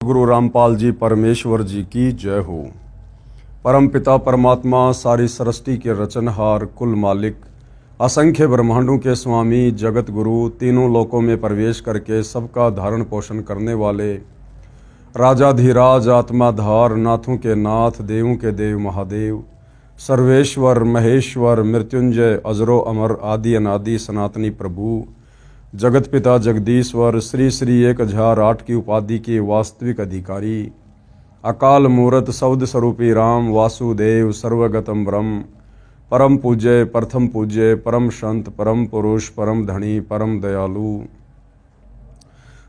गुरु रामपाल जी परमेश्वर जी की जय हो। परम पिता परमात्मा सारी सृष्टि के रचनहार, कुल मालिक, असंख्य ब्रह्मांडों के स्वामी, जगत गुरु, तीनों लोकों में प्रवेश करके सबका धारण पोषण करने वाले राजाधिराज, आत्माधार, नाथों के नाथ, देवों के देव महादेव, सर्वेश्वर, महेश्वर, मृत्युंजय, अजरो अमर, आदि अनादि सनातनी प्रभु, जगत पिता जगदीश्वर, श्री श्री 1008 की उपाधि के वास्तविक अधिकारी, अकाल मूरत शब्द स्वरूपी राम, वासुदेव, सर्वगतम ब्रह्म, परम पूज्य, प्रथम पूज्य, परम संत, परम पुरुष, परम धनी, परम दयालु,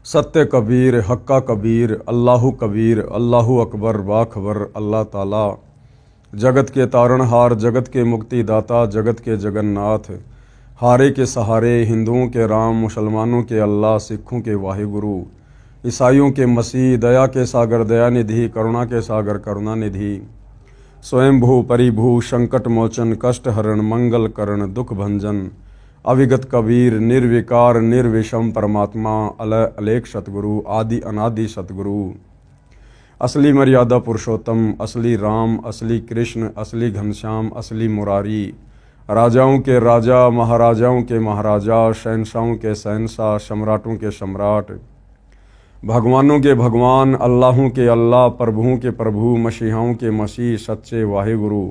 सत्य कबीर, हक्का कबीर, अल्लाहु कबीर, अल्लाहु अकबर, बाखबर, अल्लाह ताला, जगत के तारणहार, जगत के मुक्तिदाता, जगत के जगन्नाथ, हारे के सहारे, हिंदुओं के राम, मुसलमानों के अल्लाह, सिखों के वाहिगुरु, ईसाइयों के मसीह, दया के सागर दयानिधि, करुणा के सागर करुणानिधि, स्वयंभू परिभू, संकट मोचन, कष्ट हरण, मंगल करण, दुख भंजन, अविगत कबीर, निर्विकार निर्विषम परमात्मा, अलय अलेख सतगुरु, आदि अनादि सतगुरु, असली मर्यादा पुरुषोत्तम, असली राम, असली कृष्ण, असली घनश्याम, असली मुरारी, राजाओं के राजा, महाराजाओं के महाराजा, शहंशाहों के शहंशाह, सम्राटों के सम्राट, भगवानों के भगवान, अल्लाहों के अल्लाह, प्रभुओं के प्रभु, मसीहाओं के मसीह, सच्चे वाहिगुरु,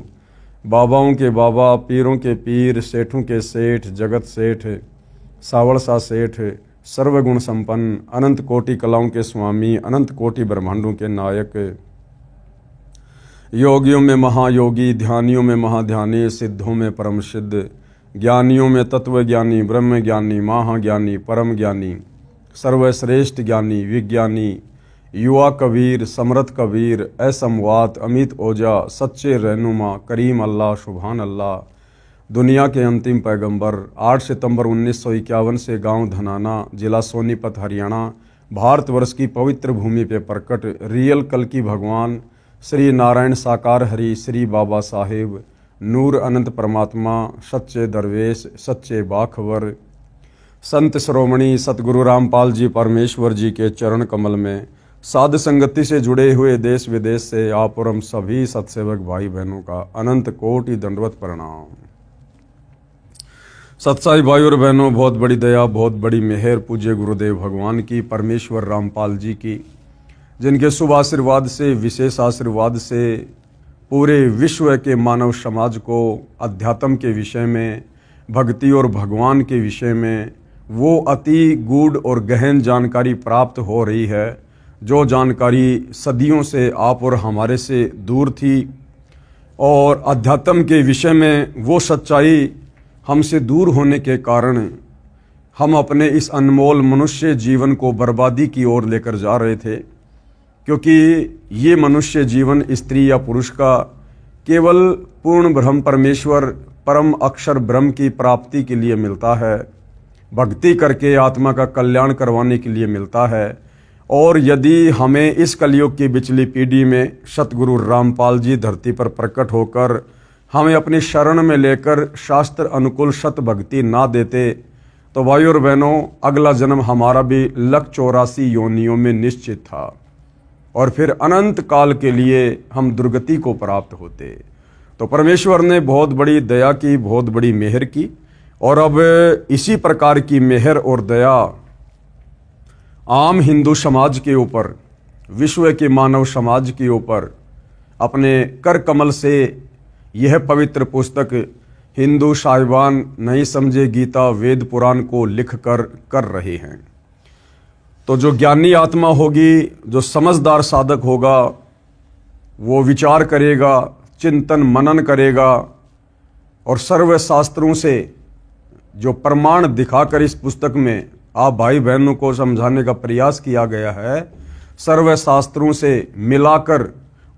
बाबाओं के बाबा, पीरों के पीर, सेठों के सेठ, जगत सेठ, सावड़सा सेठ, सर्वगुण संपन्न, अनंत कोटि कलाओं के स्वामी, अनंत कोटि ब्रह्मांडों के नायक, योगियों में महायोगी, ध्यानियों में महाध्यानी, सिद्धों में परम सिद्ध, ज्ञानियों में तत्वज्ञानी, ब्रह्म ज्ञानी, महाज्ञानी, परम ज्ञानी, सर्वश्रेष्ठ ज्ञानी, विज्ञानी, युवा कबीर, समर्थ कबीर, असमवात, अमित ओजा, सच्चे रहनुमा, करीम अल्लाह, सुभान अल्लाह, दुनिया के अंतिम पैगंबर, 8 सितंबर 1951 से गांव धनाना, जिला सोनीपत, हरियाणा, भारतवर्ष की पवित्र भूमि पे प्रकट रियल कल की भगवान श्री नारायण साकार हरि, श्री बाबा साहेब, नूर अनंत परमात्मा, सच्चे दरवेश, सच्चे बाखबर, संत श्रोमणी सतगुरु रामपाल जी परमेश्वर जी के चरण कमल में साध संगति से जुड़े हुए देश विदेश से आप और हम सभी सत्सेवक भाई बहनों का अनंत कोटि दंडवत प्रणाम। सत्साई भाई और बहनों, बहुत बड़ी दया, बहुत बड़ी मेहर पूज्य गुरुदेव भगवान की, परमेश्वर रामपाल जी की, जिनके शुभ आशीर्वाद से, विशेष आशीर्वाद से पूरे विश्व के मानव समाज को अध्यात्म के विषय में, भक्ति और भगवान के विषय में वो अति गूढ़ और गहन जानकारी प्राप्त हो रही है, जो जानकारी सदियों से आप और हमारे से दूर थी, और अध्यात्म के विषय में वो सच्चाई हमसे दूर होने के कारण हम अपने इस अनमोल मनुष्य जीवन को बर्बादी की ओर लेकर जा रहे थे, क्योंकि ये मनुष्य जीवन स्त्री या पुरुष का केवल पूर्ण ब्रह्म परमेश्वर परम अक्षर ब्रह्म की प्राप्ति के लिए मिलता है, भक्ति करके आत्मा का कल्याण करवाने के लिए मिलता है। और यदि हमें इस कलयुग की बिचली पीढ़ी में सतगुरु रामपाल जी धरती पर प्रकट होकर हमें अपनी शरण में लेकर शास्त्र अनुकूल सत भक्ति ना देते, तो भाई और बहनों, अगला जन्म हमारा भी 184 योनियों में निश्चित था और फिर अनंत काल के लिए हम दुर्गति को प्राप्त होते। तो परमेश्वर ने बहुत बड़ी दया की, बहुत बड़ी मेहर की, और अब इसी प्रकार की मेहर और दया आम हिंदू समाज के ऊपर, विश्व के मानव समाज के ऊपर अपने कर कमल से यह पवित्र पुस्तक हिंदू साहिबान नहीं समझे गीता वेद पुराण को लिख कर रहे हैं। तो जो ज्ञानी आत्मा होगी, जो समझदार साधक होगा, वो विचार करेगा, चिंतन मनन करेगा, और सर्व शास्त्रों से जो प्रमाण दिखाकर इस पुस्तक में आप भाई बहनों को समझाने का प्रयास किया गया है, सर्व शास्त्रों से मिलाकर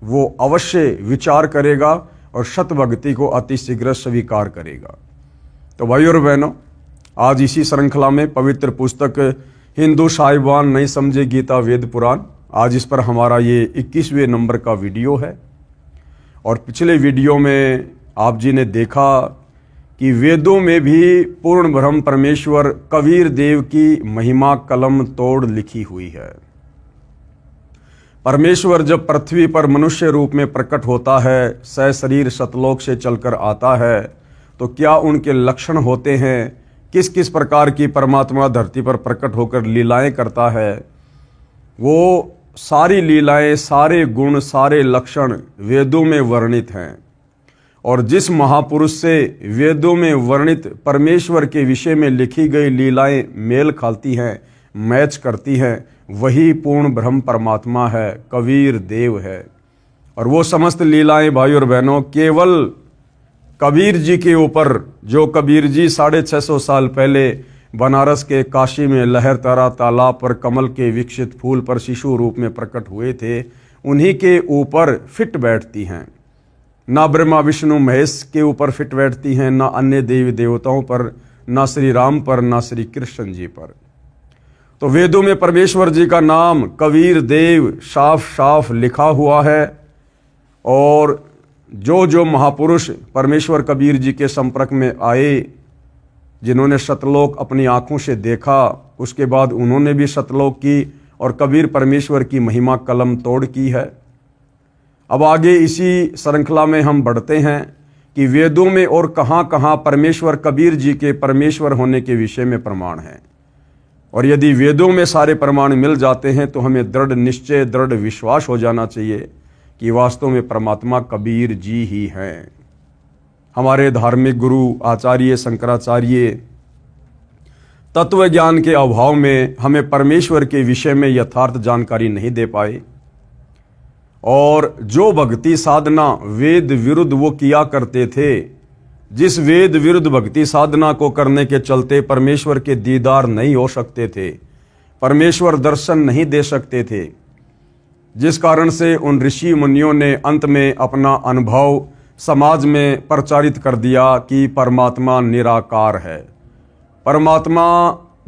वो अवश्य विचार करेगा और सत भक्ति को अति शीघ्र स्वीकार करेगा। तो भाई और बहनों, आज इसी श्रृंखला में पवित्र पुस्तक हिंदू साहिबान नहीं समझे गीता वेद पुराण, आज इस पर हमारा ये 21वें नंबर का वीडियो है। और पिछले वीडियो में आप जी ने देखा कि वेदों में भी पूर्ण ब्रह्म परमेश्वर कबीर देव की महिमा कलम तोड़ लिखी हुई है। परमेश्वर जब पृथ्वी पर मनुष्य रूप में प्रकट होता है, सशरीर सतलोक से चलकर आता है, तो क्या उनके लक्षण होते हैं? किस किस प्रकार की परमात्मा धरती पर प्रकट होकर लीलाएं करता है? वो सारी लीलाएं, सारे गुण, सारे लक्षण वेदों में वर्णित हैं। और जिस महापुरुष से वेदों में वर्णित परमेश्वर के विषय में लिखी गई लीलाएं मेल खाती हैं, मैच करती हैं, वही पूर्ण ब्रह्म परमात्मा है, कबीर देव है। और वो समस्त लीलाएं भाई और बहनों केवल कबीर जी के ऊपर, जो कबीर जी 650 साल पहले बनारस के काशी में लहरतारा तालाब पर कमल के विकसित फूल पर शिशु रूप में प्रकट हुए थे, उन्हीं के ऊपर फिट बैठती हैं। ना ब्रह्मा विष्णु महेश के ऊपर फिट बैठती हैं, ना अन्य देवी देवताओं पर, ना श्री राम पर, ना श्री कृष्ण जी पर। तो वेदों में परमेश्वर जी का नाम कबीर देव साफ साफ लिखा हुआ है। और जो जो महापुरुष परमेश्वर कबीर जी के संपर्क में आए, जिन्होंने सतलोक अपनी आंखों से देखा, उसके बाद उन्होंने भी सतलोक की और कबीर परमेश्वर की महिमा कलम तोड़ की है। अब आगे इसी श्रृंखला में हम बढ़ते हैं कि वेदों में और कहाँ कहाँ परमेश्वर कबीर जी के परमेश्वर होने के विषय में प्रमाण हैं। और यदि वेदों में सारे प्रमाण मिल जाते हैं तो हमें दृढ़ निश्चय, दृढ़ विश्वास हो जाना चाहिए कि वास्तव में परमात्मा कबीर जी ही हैं। हमारे धार्मिक गुरु आचार्य शंकराचार्य तत्व ज्ञान के अभाव में हमें परमेश्वर के विषय में यथार्थ जानकारी नहीं दे पाए। और जो भक्ति साधना वेद विरुद्ध वो किया करते थे, जिस वेद विरुद्ध भक्ति साधना को करने के चलते परमेश्वर के दीदार नहीं हो सकते थे, परमेश्वर दर्शन नहीं दे सकते थे, जिस कारण से उन ऋषि मुनियों ने अंत में अपना अनुभव समाज में प्रचारित कर दिया कि परमात्मा निराकार है, परमात्मा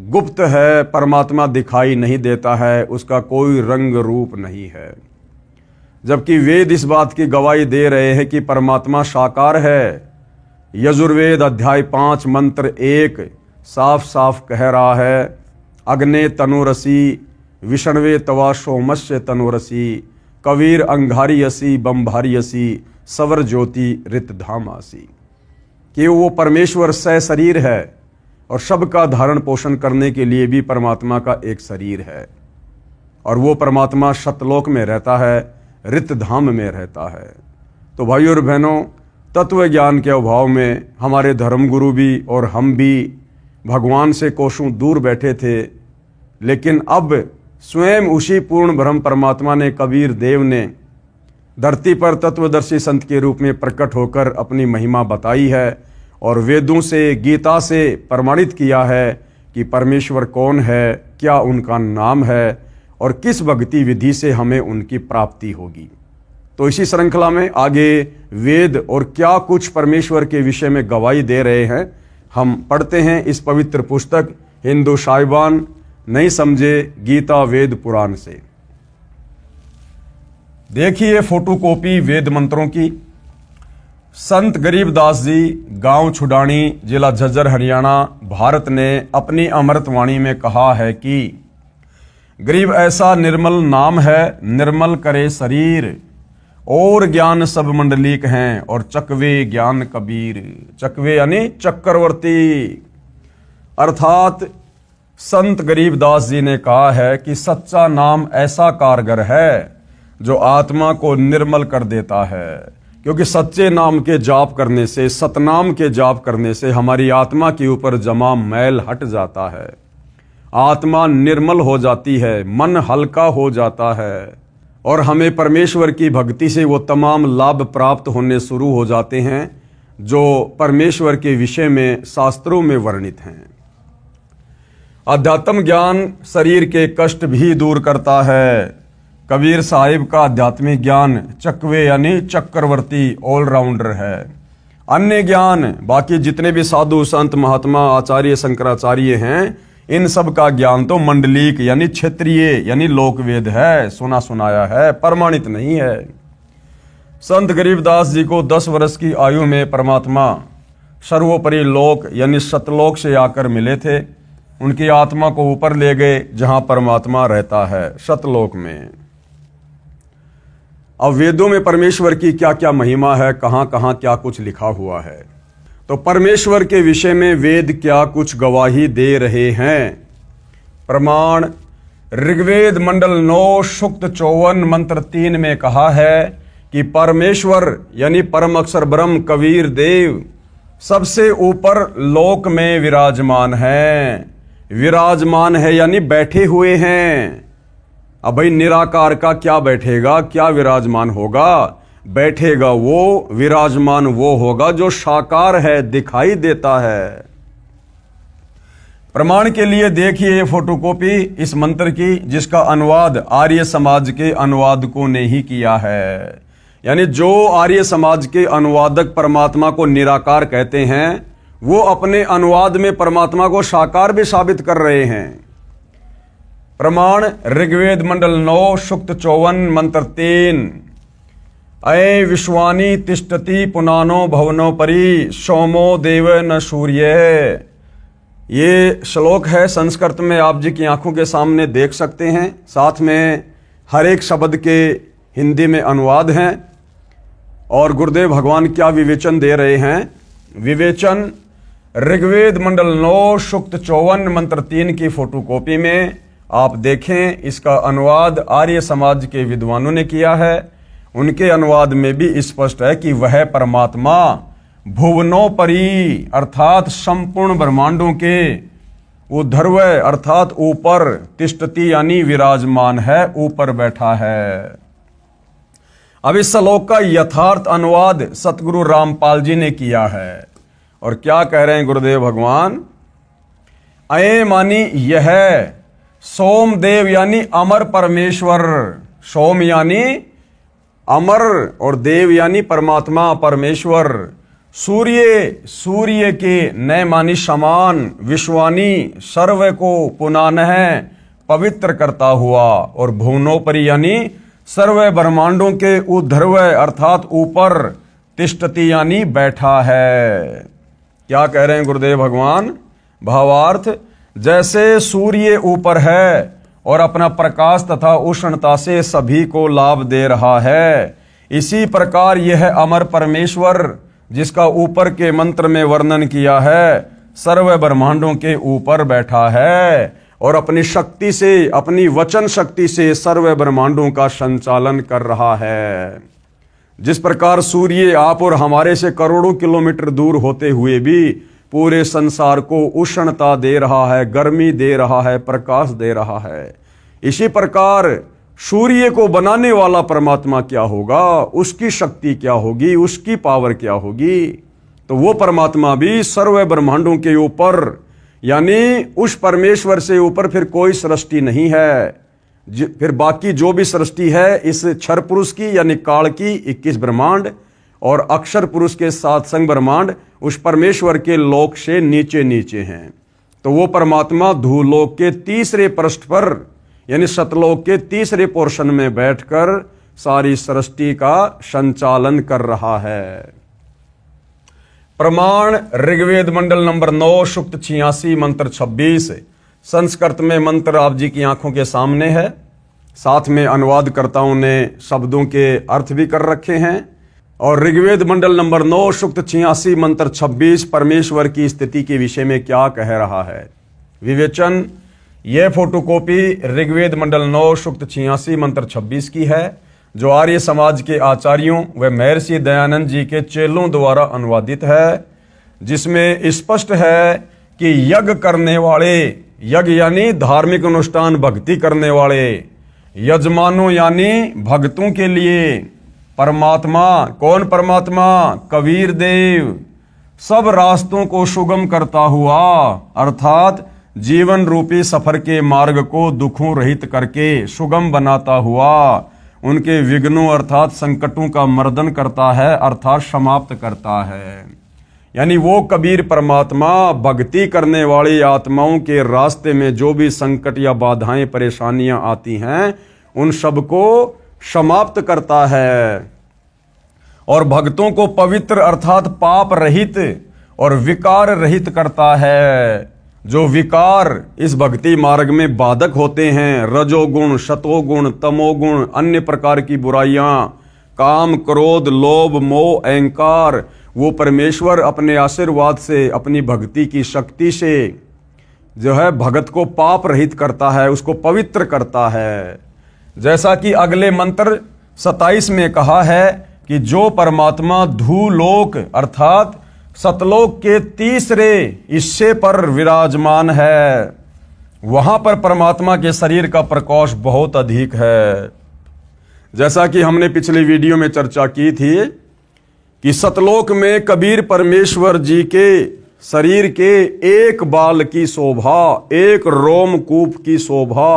गुप्त है, परमात्मा दिखाई नहीं देता है, उसका कोई रंग रूप नहीं है। जबकि वेद इस बात की गवाही दे रहे हैं कि परमात्मा साकार है। यजुर्वेद अध्याय 5 मंत्र 1 साफ साफ कह रहा है, अग्ने तनुरसी विष्णवे तवा सोमस्य तनुरसी कबीर अंगारियसी बम्भारियसी सवर ज्योति रितधामासी, कि वो परमेश्वर सशरीर है और सबका धारण पोषण करने के लिए भी परमात्मा का एक शरीर है। और वो परमात्मा सतलोक में रहता है, रितधाम में रहता है। तो भाइयों और बहनों, तत्व ज्ञान के अभाव में हमारे धर्मगुरु भी और हम भी भगवान से कोसों दूर बैठे थे। लेकिन अब स्वयं उसी पूर्ण ब्रह्म परमात्मा ने, कबीर देव ने धरती पर तत्वदर्शी संत के रूप में प्रकट होकर अपनी महिमा बताई है और वेदों से, गीता से प्रमाणित किया है कि परमेश्वर कौन है, क्या उनका नाम है और किस भक्ति विधि से हमें उनकी प्राप्ति होगी। तो इसी श्रृंखला में आगे वेद और क्या कुछ परमेश्वर के विषय में गवाही दे रहे हैं, हम पढ़ते हैं इस पवित्र पुस्तक हिंदू साहिबान नहीं समझे गीता वेद पुराण से। देखिए फोटोकॉपी वेद मंत्रों की। संत गरीबदास जी, गांव छुडानी, जिला झज्जर, हरियाणा, भारत ने अपनी अमृतवाणी में कहा है कि गरीब ऐसा निर्मल नाम है, निर्मल करे शरीर, और ज्ञान सब मंडलीक हैं, और चकवे ज्ञान कबीर। चकवे यानी चक्रवर्ती। अर्थात संत गरीबदास जी ने कहा है कि सच्चा नाम ऐसा कारगर है जो आत्मा को निर्मल कर देता है। क्योंकि सच्चे नाम के जाप करने से, सतनाम के जाप करने से हमारी आत्मा के ऊपर जमा मैल हट जाता है, आत्मा निर्मल हो जाती है, मन हल्का हो जाता है और हमें परमेश्वर की भक्ति से वो तमाम लाभ प्राप्त होने शुरू हो जाते हैं जो परमेश्वर के विषय में शास्त्रों में वर्णित हैं। अध्यात्म ज्ञान शरीर के कष्ट भी दूर करता है। कबीर साहिब का आध्यात्मिक ज्ञान चकवे यानी चक्रवर्ती, ऑलराउंडर है। अन्य ज्ञान बाकी जितने भी साधु संत महात्मा आचार्य शंकराचार्य हैं, इन सब का ज्ञान तो मंडलीक यानी क्षेत्रीय यानी लोकवेद है, सुना सुनाया है, प्रमाणित नहीं है। संत गरीबदास जी को 10 वर्ष की आयु में परमात्मा सर्वोपरि लोक यानी सतलोक से आकर मिले थे। उनकी आत्मा को ऊपर ले गए जहां परमात्मा रहता है, सतलोक में। अब वेदों में परमेश्वर की क्या क्या महिमा है, कहाँ कहाँ क्या कुछ लिखा हुआ है। तो परमेश्वर के विषय में वेद क्या कुछ गवाही दे रहे हैं। प्रमाण ऋग्वेद मंडल 9 सूक्त 54 मंत्र 3 में कहा है कि परमेश्वर यानी परम अक्षर ब्रह्म कबीर देव सबसे ऊपर लोक में विराजमान है। विराजमान है यानी बैठे हुए हैं। अब भाई निराकार का क्या बैठेगा, क्या विराजमान होगा? बैठेगा वो, विराजमान वो होगा जो साकार है, दिखाई देता है। प्रमाण के लिए देखिए ये फोटोकॉपी इस मंत्र की, जिसका अनुवाद आर्य समाज के अनुवादकों ने ही किया है। यानी जो आर्य समाज के अनुवादक परमात्मा को निराकार कहते हैं, वो अपने अनुवाद में परमात्मा को साकार भी साबित कर रहे हैं। प्रमाण ऋग्वेद मंडल 9 सूक्त 54 मंत्र 3 अये विश्वानि तिष्ठति पुनानो भवनो परि सोमो देव न सूर्य। ये श्लोक है संस्कृत में, आप जी की आंखों के सामने देख सकते हैं। साथ में हर एक शब्द के हिंदी में अनुवाद हैं। और गुरुदेव भगवान क्या विवेचन दे रहे हैं। विवेचन ऋग्वेद मंडल 9 सूक्त 54 मंत्र 3 की फोटोकॉपी में आप देखें। इसका अनुवाद आर्य समाज के विद्वानों ने किया है। उनके अनुवाद में भी स्पष्ट है कि वह परमात्मा भुवनों परी अर्थात संपूर्ण ब्रह्मांडों के ऊर्ध्व अर्थात ऊपर तिष्ठति यानी विराजमान है, ऊपर बैठा है। अब इस श्लोक का यथार्थ अनुवाद सतगुरु रामपाल जी ने किया है। और क्या कह रहे हैं गुरुदेव भगवान। अये मानी यह सोमदेव यानी अमर परमेश्वर। सोम यानी अमर और देव यानी परमात्मा परमेश्वर। सूर्य के नए मानी समान, विश्वानी सर्व को पुनः पवित्र करता हुआ, और भुवनोपरि यानी सर्व ब्रह्मांडों के ऊर्ध्व अर्थात ऊपर तिष्ठति यानी बैठा है। क्या कह रहे हैं गुरुदेव भगवान। भावार्थ जैसे सूर्य ऊपर है और अपना प्रकाश तथा उष्णता से सभी को लाभ दे रहा है, इसी प्रकार यह अमर परमेश्वर जिसका ऊपर के मंत्र में वर्णन किया है, सर्व ब्रह्मांडों के ऊपर बैठा है और अपनी शक्ति से, अपनी वचन शक्ति से सर्व ब्रह्मांडों का संचालन कर रहा है। जिस प्रकार सूर्य आप और हमारे से करोड़ों किलोमीटर दूर होते हुए भी पूरे संसार को उष्णता दे रहा है, गर्मी दे रहा है, प्रकाश दे रहा है, इसी प्रकार सूर्य को बनाने वाला परमात्मा क्या होगा, उसकी शक्ति क्या होगी, उसकी पावर क्या होगी। तो वो परमात्मा भी सर्व ब्रह्मांडों के ऊपर, यानी उस परमेश्वर से ऊपर फिर कोई सृष्टि नहीं है। फिर बाकी जो भी सृष्टि है इस क्षर पुरुष की यानी काल की 21 ब्रह्मांड और अक्षर पुरुष के 7 संग ब्रह्मांड उस परमेश्वर के लोक से नीचे नीचे हैं। तो वो परमात्मा धूलोक के तीसरे पृष्ठ पर यानी सतलोक के तीसरे पोर्शन में बैठकर सारी सृष्टि का संचालन कर रहा है। प्रमाण ऋग्वेद मंडल नंबर 9 सूक्त 86 मंत्र 26। संस्कृत में मंत्र आप जी की आंखों के सामने है। साथ में अनुवादकर्ताओं ने शब्दों के अर्थ भी कर रखे हैं। और ऋग्वेद मंडल नंबर 9 सूक्त 86 मंत्र 26 परमेश्वर की स्थिति के विषय में क्या कह रहा है। विवेचन यह फोटोकॉपी ऋग्वेद मंडल 9 सूक्त 86 मंत्र 26 की है, जो आर्य समाज के आचार्यों व महर्षि दयानंद जी के चेलों द्वारा अनुवादित है, जिसमें स्पष्ट है कि यज्ञ करने वाले, यज्ञ यानी धार्मिक अनुष्ठान भक्ति करने वाले, यजमानों यानी भक्तों के लिए परमात्मा, कौन परमात्मा, कबीर देव सब रास्तों को सुगम करता हुआ अर्थात जीवन रूपी सफर के मार्ग को दुखों रहित करके सुगम बनाता हुआ उनके विघ्नों अर्थात संकटों का मर्दन करता है अर्थात समाप्त करता है। यानी वो कबीर परमात्मा भक्ति करने वाली आत्माओं के रास्ते में जो भी संकट या बाधाएं परेशानियां आती हैं उन सबको समाप्त करता है और भक्तों को पवित्र अर्थात पाप रहित और विकार रहित करता है। जो विकार इस भक्ति मार्ग में बाधक होते हैं, रजोगुण, शतोगुण, तमोगुण, अन्य प्रकार की बुराइयां, काम, क्रोध, लोभ, मोह, अहंकार, वो परमेश्वर अपने आशीर्वाद से, अपनी भक्ति की शक्ति से जो है भगत को पाप रहित करता है, उसको पवित्र करता है। जैसा कि अगले मंत्र 27 में कहा है कि जो परमात्मा धूलोक अर्थात सतलोक के तीसरे हिस्से पर विराजमान है, वहां पर परमात्मा के शरीर का प्रकाश बहुत अधिक है। जैसा कि हमने पिछली वीडियो में चर्चा की थी कि सतलोक में कबीर परमेश्वर जी के शरीर के एक बाल की शोभा, एक रोमकूप की शोभा,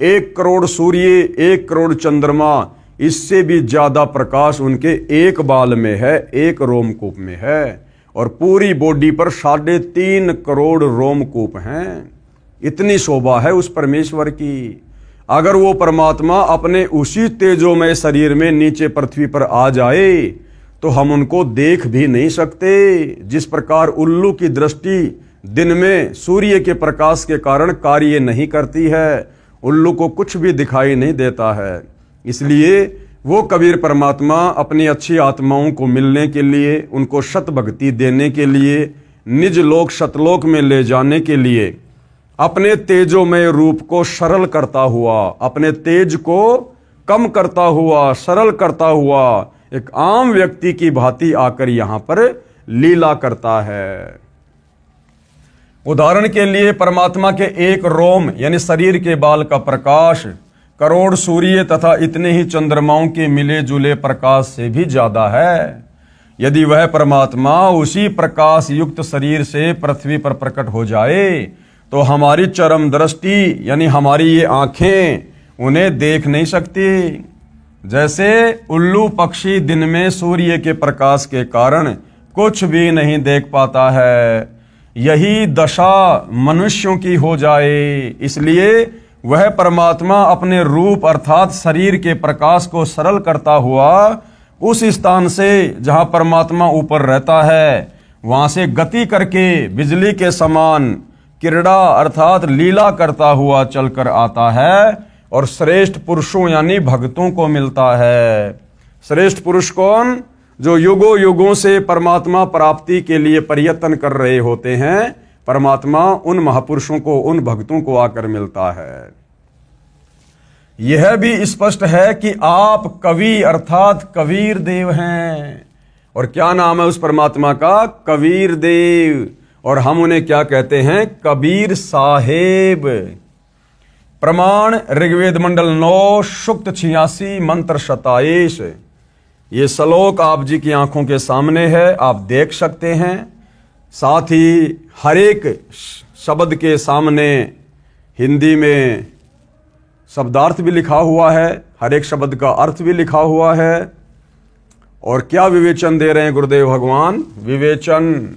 1 करोड़ सूर्य, 1 करोड़ चंद्रमा, इससे भी ज्यादा प्रकाश उनके एक बाल में है, एक रोमकूप में है। और पूरी बॉडी पर 3.5 करोड़ रोमकूप हैं। इतनी शोभा है उस परमेश्वर की। अगर वो परमात्मा अपने उसी तेजोमय शरीर में नीचे पृथ्वी पर आ जाए तो हम उनको देख भी नहीं सकते। जिस प्रकार उल्लू की दृष्टि दिन में सूर्य के प्रकाश के कारण कार्य नहीं करती है, उल्लू को कुछ भी दिखाई नहीं देता है। इसलिए वो कबीर परमात्मा अपनी अच्छी आत्माओं को मिलने के लिए, उनको शत भक्ति देने के लिए, निज लोक सतलोक में ले जाने के लिए अपने तेजोमय रूप को सरल करता हुआ, अपने तेज को कम करता हुआ, सरल करता हुआ एक आम व्यक्ति की भांति आकर यहां पर लीला करता है। उदाहरण के लिए परमात्मा के एक रोम यानी शरीर के बाल का प्रकाश करोड़ सूर्य तथा इतने ही चंद्रमाओं के मिले जुले प्रकाश से भी ज्यादा है। यदि वह परमात्मा उसी प्रकाश युक्त शरीर से पृथ्वी पर प्रकट हो जाए तो हमारी चरम दृष्टि यानी हमारी ये आंखें उन्हें देख नहीं सकती। जैसे उल्लू पक्षी दिन में सूर्य के प्रकाश के कारण कुछ भी नहीं देख पाता है, यही दशा मनुष्यों की हो जाए। इसलिए वह परमात्मा अपने रूप अर्थात शरीर के प्रकाश को सरल करता हुआ उस स्थान से जहां परमात्मा ऊपर रहता है, वहां से गति करके बिजली के समान क्रीड़ा अर्थात लीला करता हुआ चलकर आता है और श्रेष्ठ पुरुषों यानी भक्तों को मिलता है। श्रेष्ठ पुरुष कौन? जो युगों युगों से परमात्मा प्राप्ति के लिए प्रयत्न कर रहे होते हैं। परमात्मा उन महापुरुषों को, उन भक्तों को आकर मिलता है। यह भी स्पष्ट है कि आप कवि अर्थात कबीर देव हैं। और क्या नाम है उस परमात्मा का? कबीर देव। और हम उन्हें क्या कहते हैं? कबीर साहेब। प्रमाण ऋग्वेद मंडल 9 सूक्त 86 मंत्र 27। ये श्लोक आप जी की आंखों के सामने है, आप देख सकते हैं। साथ ही हर एक शब्द के सामने हिंदी में शब्दार्थ भी लिखा हुआ है, हर एक शब्द का अर्थ भी लिखा हुआ है। और क्या विवेचन दे रहे हैं गुरुदेव भगवान? विवेचन।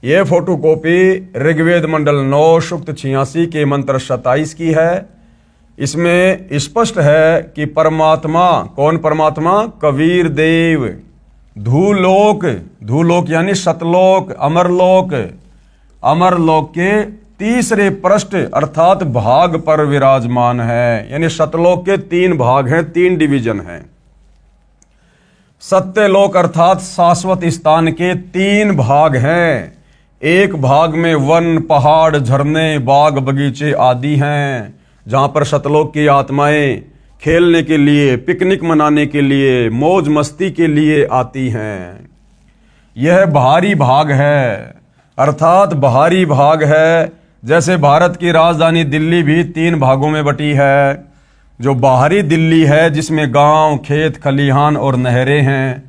यह फोटोकॉपी ऋग्वेद मंडल 9 सूक्त 86 के मंत्र 27 की है। इसमें स्पष्ट है कि परमात्मा, कौन परमात्मा? कबीर देव धूलोक, धूलोक यानी सतलोक, अमरलोक, अमरलोक के तीसरे पृष्ठ अर्थात भाग पर विराजमान है। यानी सतलोक के 3 भाग हैं, 3 डिवीजन हैं। सत्यलोक अर्थात शाश्वत स्थान के 3 भाग हैं। एक भाग में वन, पहाड़, झरने, बाग, बगीचे आदि हैं, जहां पर सतलोक की आत्माएं खेलने के लिए, पिकनिक मनाने के लिए, मौज मस्ती के लिए आती हैं। यह बाहरी भाग है अर्थात बाहरी भाग है। जैसे भारत की राजधानी दिल्ली भी 3 भागों में बटी है। जो बाहरी दिल्ली है जिसमें गांव, खेत, खलिहान और नहरें हैं,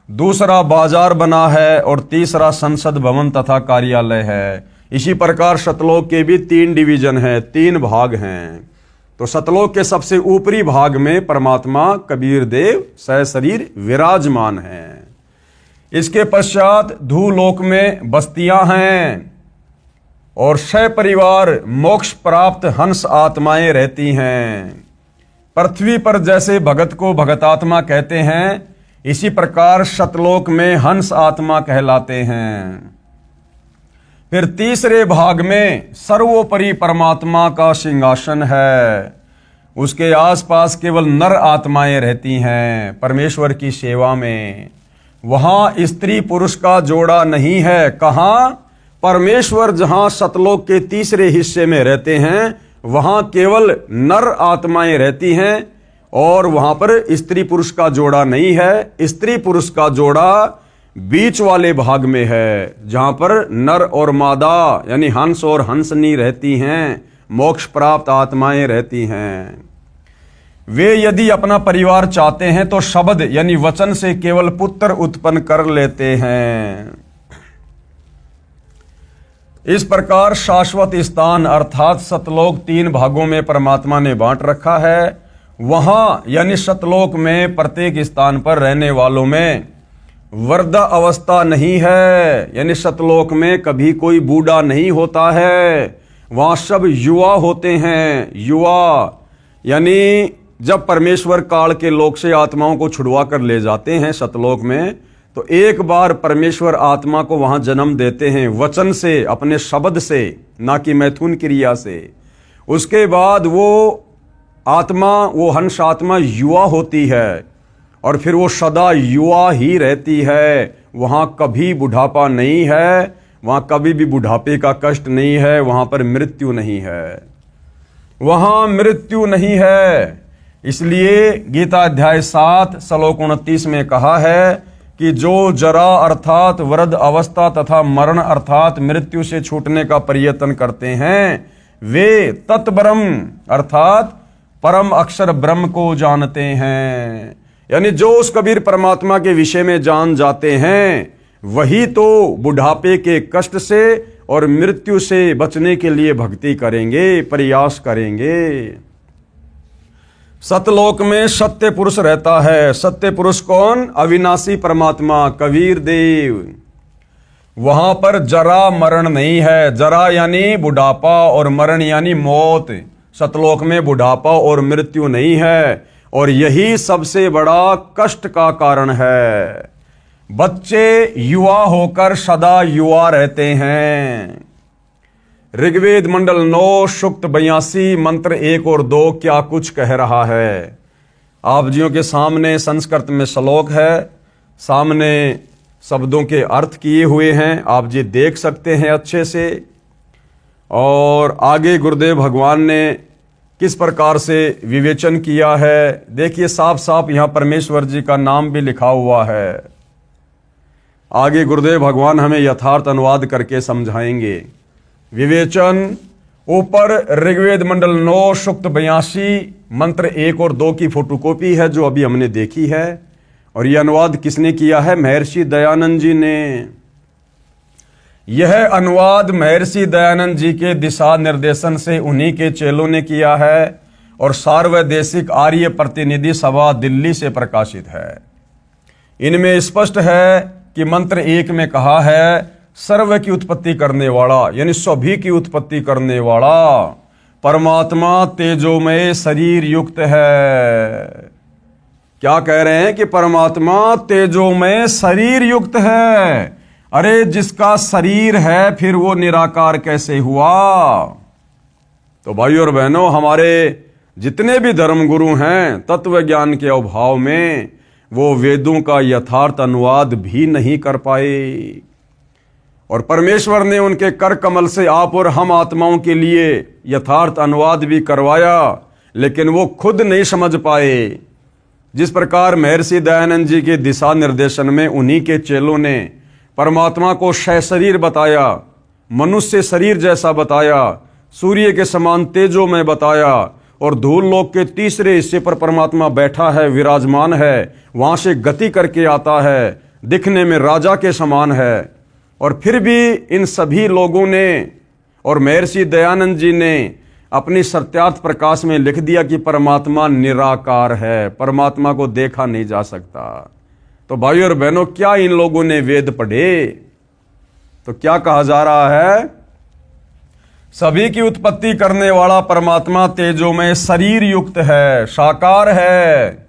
दूसरा बाजार बना है और तीसरा संसद भवन तथा कार्यालय है। इसी प्रकार सतलोक के भी 3 डिवीजन हैं, 3 भाग हैं। तो सतलोक के सबसे ऊपरी भाग में परमात्मा कबीर देव सहशरीर विराजमान हैं। इसके पश्चात धूलोक में बस्तियां हैं और सपरिवार मोक्ष प्राप्त हंस आत्माएं रहती हैं। पृथ्वी पर जैसे भगत को भगतात्मा कहते हैं, इसी प्रकार सतलोक में हंस आत्मा कहलाते हैं। फिर तीसरे भाग में सर्वोपरि परमात्मा का सिंहासन है। उसके आसपास केवल नर आत्माएं रहती हैं परमेश्वर की सेवा में। वहां स्त्री पुरुष का जोड़ा नहीं है। कहाँ? परमेश्वर जहां सतलोक के तीसरे हिस्से में रहते हैं वहां केवल नर आत्माएं रहती हैं और वहां पर स्त्री पुरुष का जोड़ा नहीं है। स्त्री पुरुष का जोड़ा बीच वाले भाग में है जहां पर नर और मादा यानी हंस और हंसनी रहती हैं, मोक्ष प्राप्त आत्माएं रहती हैं। वे यदि अपना परिवार चाहते हैं तो शब्द यानी वचन से केवल पुत्र उत्पन्न कर लेते हैं। इस प्रकार शाश्वत स्थान अर्थात सतलोक 3 भागों में परमात्मा ने बांट रखा है। वहां यानी सतलोक में प्रत्येक स्थान पर रहने वालों में वृद्धा अवस्था नहीं है, यानी सतलोक में कभी कोई बूढ़ा नहीं होता है। वहां सब युवा होते हैं। युवा यानी जब परमेश्वर काल के लोक से आत्माओं को छुड़वा कर ले जाते हैं सतलोक में, तो एक बार परमेश्वर आत्मा को वहां जन्म देते हैं वचन से, अपने शब्द से, ना कि मैथुन क्रिया से। उसके बाद वो आत्मा, वो हंस आत्मा युवा होती है और फिर वो सदा युवा ही रहती है। वहां कभी बुढ़ापा नहीं है, वहां कभी भी बुढ़ापे का कष्ट नहीं है, वहां पर मृत्यु नहीं है, वहां मृत्यु नहीं है। इसलिए गीता अध्याय 7 श्लोक 29 में कहा है कि जो जरा अर्थात वृद्ध अवस्था तथा मरण अर्थात मृत्यु से छूटने का प्रयत्न करते हैं वे तत्ब्रह्म अर्थात परम अक्षर ब्रह्म को जानते हैं। यानी जो उस कबीर परमात्मा के विषय में जान जाते हैं वही तो बुढ़ापे के कष्ट से और मृत्यु से बचने के लिए भक्ति करेंगे, प्रयास करेंगे। सतलोक में सत्य पुरुष रहता है। सत्य पुरुष कौन? अविनाशी परमात्मा कबीर देव। वहां पर जरा मरण नहीं है। जरा यानी बुढ़ापा और मरण यानी मौत। सतलोक में बुढ़ापा और मृत्यु नहीं है और यही सबसे बड़ा कष्ट का कारण है। बच्चे युवा होकर सदा युवा रहते हैं। ऋग्वेद मंडल 9 सूक्त 82 मंत्र 1 और 2 क्या कुछ कह रहा है। आप जियों के सामने संस्कृत में श्लोक है, सामने शब्दों के अर्थ किए हुए हैं, आप जी देख सकते हैं अच्छे से। और आगे गुरुदेव भगवान ने किस प्रकार से विवेचन किया है देखिए, साफ साफ यहां परमेश्वर जी का नाम भी लिखा हुआ है। आगे गुरुदेव भगवान हमें यथार्थ अनुवाद करके समझाएंगे। विवेचन ऊपर ऋग्वेद मंडल 9 सूक्त 82 मंत्र 1 और 2 की फोटोकॉपी है जो अभी हमने देखी है। और यह अनुवाद किसने किया है? महर्षि दयानंद जी ने। यह अनुवाद महर्षि दयानंद जी के दिशा निर्देशन से उन्हीं के चेलों ने किया है और सार्वदेशिक आर्य प्रतिनिधि सभा दिल्ली से प्रकाशित है। इनमें स्पष्ट है कि मंत्र 1 में कहा है सर्व की उत्पत्ति करने वाला यानी सभी की उत्पत्ति करने वाला परमात्मा तेजोमय शरीर युक्त है। क्या कह रहे हैं कि परमात्मा तेजोमय शरीर युक्त है। अरे जिसका शरीर है फिर वो निराकार कैसे हुआ? तो भाइयों और बहनों, हमारे जितने भी धर्म गुरु हैं तत्व ज्ञान के अभाव में वो वेदों का यथार्थ अनुवाद भी नहीं कर पाए और परमेश्वर ने उनके कर कमल से आप और हम आत्माओं के लिए यथार्थ अनुवाद भी करवाया, लेकिन वो खुद नहीं समझ पाए। जिस प्रकार महर्षि दयानंद जी के दिशा निर्देशन में उन्हीं के चेलों ने परमात्मा को शरीर बताया, मनुष्य शरीर जैसा बताया, सूर्य के समान तेजो में बताया और धूल लोक के तीसरे हिस्से पर परमात्मा बैठा है, विराजमान है, वहां से गति करके आता है, दिखने में राजा के समान है। और फिर भी इन सभी लोगों ने और महर्षि दयानंद जी ने अपनी सत्यार्थ प्रकाश में लिख दिया कि परमात्मा निराकार है, परमात्मा को देखा नहीं जा सकता। तो भाइयों और बहनों, क्या इन लोगों ने वेद पढ़े? तो क्या कहा जा रहा है? सभी की उत्पत्ति करने वाला परमात्मा तेजो में शरीर युक्त है, साकार है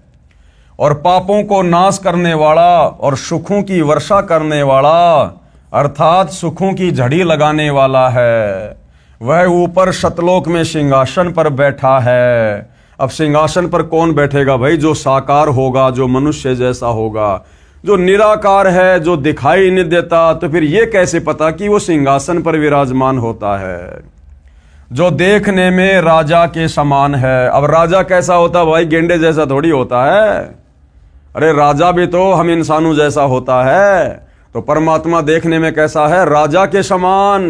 और पापों को नाश करने वाला और सुखों की वर्षा करने वाला अर्थात सुखों की झड़ी लगाने वाला है। वह ऊपर सतलोक में सिंहासन पर बैठा है अब सिंहासन पर कौन बैठेगा भाई? जो साकार होगा, जो मनुष्य जैसा होगा, जो निराकार है, जो दिखाई नहीं देता, तो फिर ये कैसे पता कि वो सिंहासन पर विराजमान होता है? जो देखने में राजा के समान है। अब राजा कैसा होता भाई? गेंडे जैसा थोड़ी होता है। अरे राजा भी तो हम इंसानों जैसा होता है। तो परमात्मा देखने में कैसा है? राजा के समान।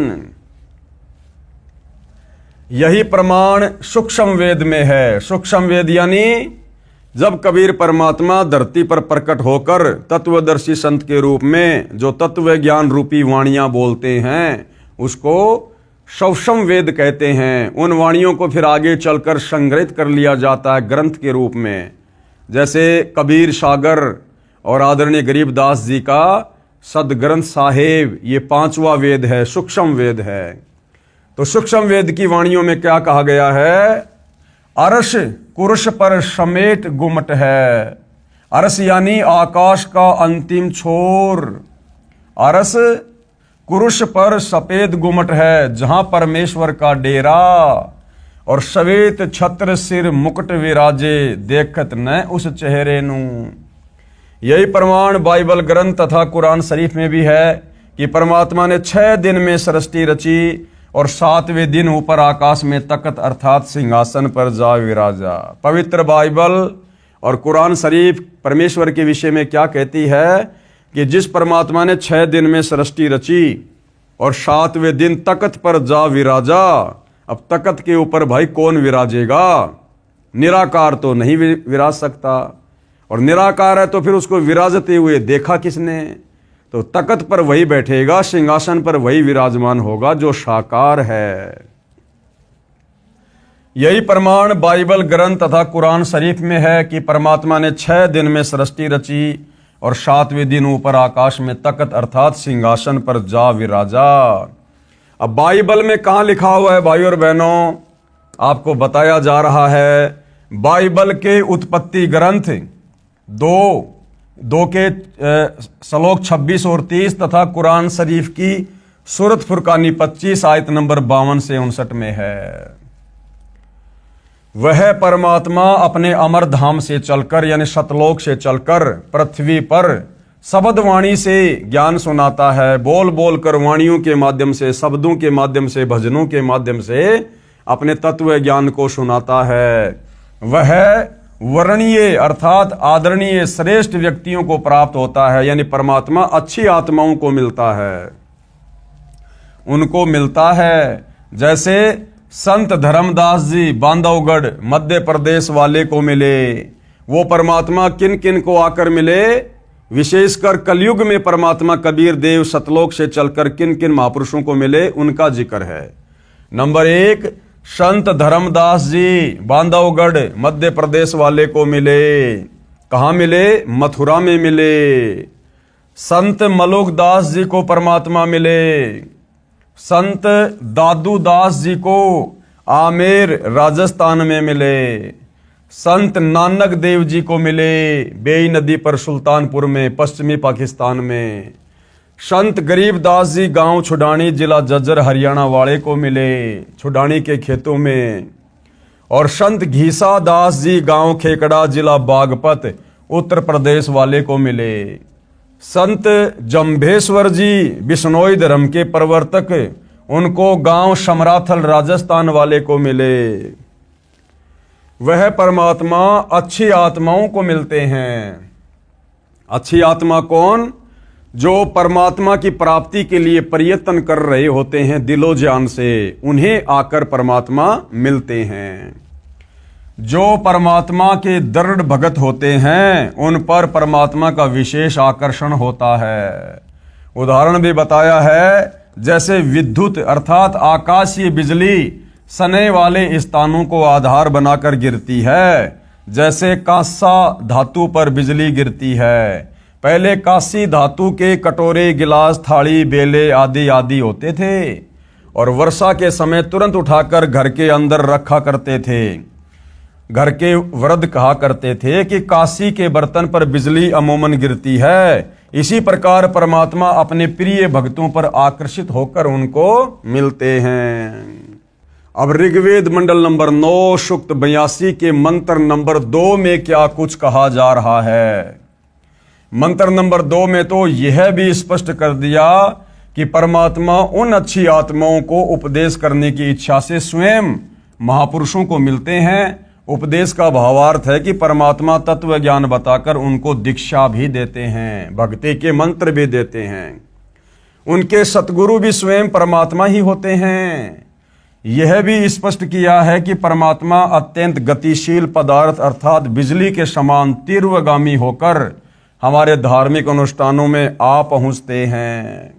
यही प्रमाण सूक्ष्म वेद में है। सूक्ष्म वेद यानी जब कबीर परमात्मा धरती पर प्रकट होकर तत्वदर्शी संत के रूप में जो तत्व ज्ञान रूपी वाणियां बोलते हैं, उसको सूक्ष्म वेद कहते हैं। उन वाणियों को फिर आगे चलकर संग्रहित कर लिया जाता है ग्रंथ के रूप में। जैसे कबीर सागर और आदरणीय गरीबदास जी का सदग्रंथ साहेब, ये 5वां वेद है, सूक्ष्म वेद है। तो सूक्ष्म वेद की वाणियों में क्या कहा गया है? अरस कुरुष पर समेट गुमट है। अरस यानी आकाश का अंतिम छोर। अरस कुरुष पर सफेद गुमट है, जहां परमेश्वर का डेरा। और श्वेत छत्र सिर मुकुट विराजे, देखत न उस चेहरे नू। यही प्रमाण बाइबल ग्रंथ तथा कुरान शरीफ में भी है कि परमात्मा ने 6 दिन में सृष्टि रची और 7वें दिन ऊपर आकाश में तकत अर्थात सिंहासन पर जा विराजा। पवित्र बाइबल और कुरान शरीफ परमेश्वर के विषय में क्या कहती है कि जिस परमात्मा ने 6 दिन में सृष्टि रची और 7वें दिन तकत पर जा विराजा। अब तकत के ऊपर भाई कौन विराजेगा? निराकार तो नहीं विराज सकता, और निराकार है तो फिर उसको विराजते हुए देखा किसने? तो तकत पर वही बैठेगा, सिंहासन पर वही विराजमान होगा जो साकार है। यही प्रमाण बाइबल ग्रंथ तथा कुरान शरीफ में है कि परमात्मा ने 6 दिन में सृष्टि रची और 7वें दिन ऊपर आकाश में तकत अर्थात सिंहासन पर जा विराजा। अब बाइबल में कहाँ लिखा हुआ है भाई और बहनों? आपको बताया जा रहा है बाइबल के उत्पत्ति ग्रंथ 2 के श्लोक 26 और 30 तथा कुरान शरीफ की सूरत फुरकानी 25 आयत नंबर 52 से 59 में है। वह परमात्मा अपने अमर धाम से चलकर यानी सतलोक से चलकर पृथ्वी पर शब्द वाणी से ज्ञान सुनाता है। बोल बोल कर वाणियों के माध्यम से, शब्दों के माध्यम से, भजनों के माध्यम से अपने तत्व ज्ञान को सुनाता है। वह वर्णीय अर्थात आदरणीय श्रेष्ठ व्यक्तियों को प्राप्त होता है, यानी परमात्मा अच्छी आत्माओं को मिलता है, उनको मिलता है। जैसे संत धर्मदास जी बांधवगढ़ मध्य प्रदेश वाले को मिले। वो परमात्मा किन किन को आकर मिले? विशेषकर कलयुग में परमात्मा कबीर देव सतलोक से चलकर किन किन महापुरुषों को मिले, उनका जिक्र है। नंबर 1 संत धर्मदास जी बांधवगढ़ मध्य प्रदेश वाले को मिले। कहाँ मिले? मथुरा में मिले। संत मलुकदास जी को परमात्मा मिले। संत दादू दास जी को आमेर राजस्थान में मिले। संत नानक देव जी को मिले बेई नदी पर सुल्तानपुर में पश्चिमी पाकिस्तान में। संत गरीबदास जी गांव छुडानी जिला जज्जर हरियाणा वाले को मिले छुडानी के खेतों में। और संत घीसा दास जी गांव खेकड़ा जिला बागपत उत्तर प्रदेश वाले को मिले। संत जम्भेश्वर जी बिश्नोई धर्म के प्रवर्तक, उनको गांव समराथल राजस्थान वाले को मिले। वह परमात्मा अच्छी आत्माओं को मिलते हैं। अच्छी आत्मा कौन? जो परमात्मा की प्राप्ति के लिए प्रयत्न कर रहे होते हैं दिलो जान से, उन्हें आकर परमात्मा मिलते हैं। जो परमात्मा के दृढ़ भगत होते हैं उन पर परमात्मा का विशेष आकर्षण होता है। उदाहरण भी बताया है, जैसे विद्युत अर्थात आकाशीय बिजली सने वाले स्थानों को आधार बनाकर गिरती है। जैसे कांसा धातु पर बिजली गिरती है। पहले कांसी धातु के कटोरे, गिलास, थाली, बेले आदि आदि होते थे और वर्षा के समय तुरंत उठाकर घर के अंदर रखा करते थे। घर के वृद्ध कहा करते थे कि काशी के बर्तन पर बिजली अमूमन गिरती है। इसी प्रकार परमात्मा अपने प्रिय भक्तों पर आकर्षित होकर उनको मिलते हैं। अब ऋग्वेद मंडल नंबर 9 सूक्त 82 के मंत्र नंबर 2 में क्या कुछ कहा जा रहा है। मंत्र नंबर 2 में तो यह भी स्पष्ट कर दिया कि परमात्मा उन अच्छी आत्माओं को उपदेश करने की इच्छा से स्वयं महापुरुषों को मिलते हैं। उपदेश का भावार्थ है कि परमात्मा तत्व ज्ञान बताकर उनको दीक्षा भी देते हैं, भक्ति के मंत्र भी देते हैं। उनके सतगुरु भी स्वयं परमात्मा ही होते हैं। यह भी स्पष्ट किया है कि परमात्मा अत्यंत गतिशील पदार्थ अर्थात बिजली के समान तीव्रगामी होकर हमारे धार्मिक अनुष्ठानों में आ पहुंचते हैं।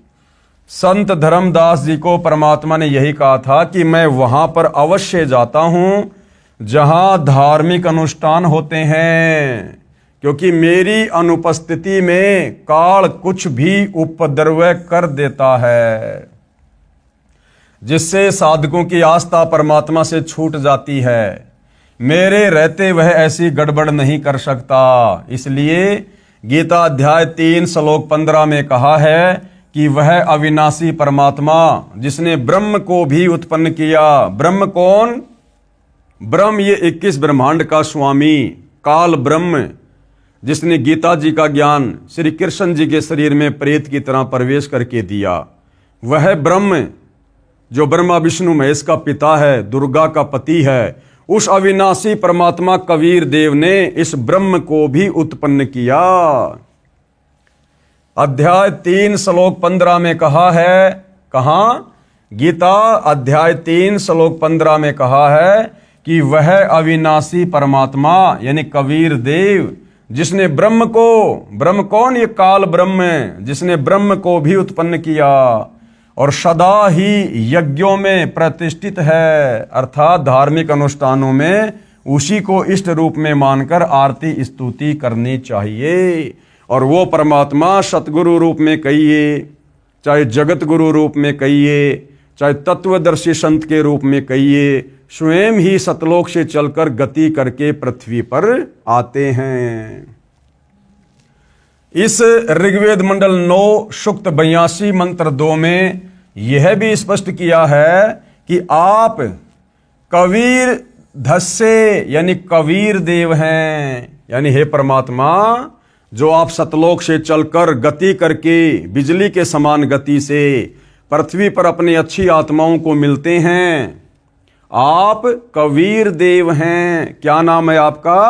संत धर्मदास जी को परमात्मा ने यही कहा था कि मैं वहां पर अवश्य जाता हूं जहां धार्मिक अनुष्ठान होते हैं, क्योंकि मेरी अनुपस्थिति में काल कुछ भी उपद्रव कर देता है, जिससे साधकों की आस्था परमात्मा से छूट जाती है। मेरे रहते वह ऐसी गड़बड़ नहीं कर सकता। इसलिए गीता अध्याय 3 श्लोक 15 में कहा है कि वह अविनाशी परमात्मा जिसने ब्रह्म को भी उत्पन्न किया। ब्रह्म कौन? ब्रह्म ये 21 ब्रह्मांड का स्वामी काल ब्रह्म, जिसने गीता जी का ज्ञान श्री कृष्ण जी के शरीर में प्रेत की तरह प्रवेश करके दिया। वह ब्रह्म जो ब्रह्मा विष्णु महेश का पिता है, दुर्गा का पति है, उस अविनाशी परमात्मा कबीर देव ने इस ब्रह्म को भी उत्पन्न किया। अध्याय 3 श्लोक 15 में कहा है, कहां? गीता अध्याय 3 श्लोक 15 में कहा है कि वह अविनाशी परमात्मा यानी कबीर देव जिसने ब्रह्म को, ब्रह्म कौन? ये काल ब्रह्म, जिसने ब्रह्म को भी उत्पन्न किया और सदा ही यज्ञों में प्रतिष्ठित है, अर्थात धार्मिक अनुष्ठानों में उसी को इष्ट रूप में मानकर आरती स्तुति करनी चाहिए। और वो परमात्मा सतगुरु रूप में कहिए, चाहे जगत गुरु रूप में कहिए, चाहे तत्वदर्शी संत के रूप में कहिए, स्वयं ही सतलोक से चलकर गति करके पृथ्वी पर आते हैं। इस ऋग्वेद मंडल 9 सूक्त 82 मंत्र 2 में यह भी स्पष्ट किया है कि आप कबीर धस्से यानी कबीर देव हैं। यानी हे परमात्मा, जो आप सतलोक से चलकर गति करके बिजली के समान गति से पृथ्वी पर अपनी अच्छी आत्माओं को मिलते हैं, आप कबीर देव हैं। क्या नाम है आपका?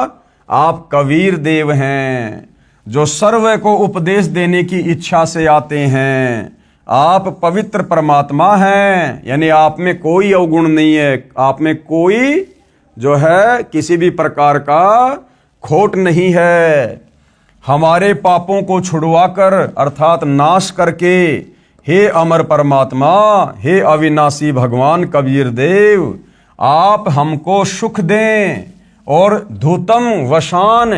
आप कबीर देव हैं, जो सर्व को उपदेश देने की इच्छा से आते हैं। आप पवित्र परमात्मा हैं, यानी आप में कोई अवगुण नहीं है, आप में कोई जो है किसी भी प्रकार का खोट नहीं है। हमारे पापों को छुड़वाकर अर्थात नाश करके हे अमर परमात्मा, हे अविनाशी भगवान कबीर देव, आप हमको सुख दें और धूतम वशान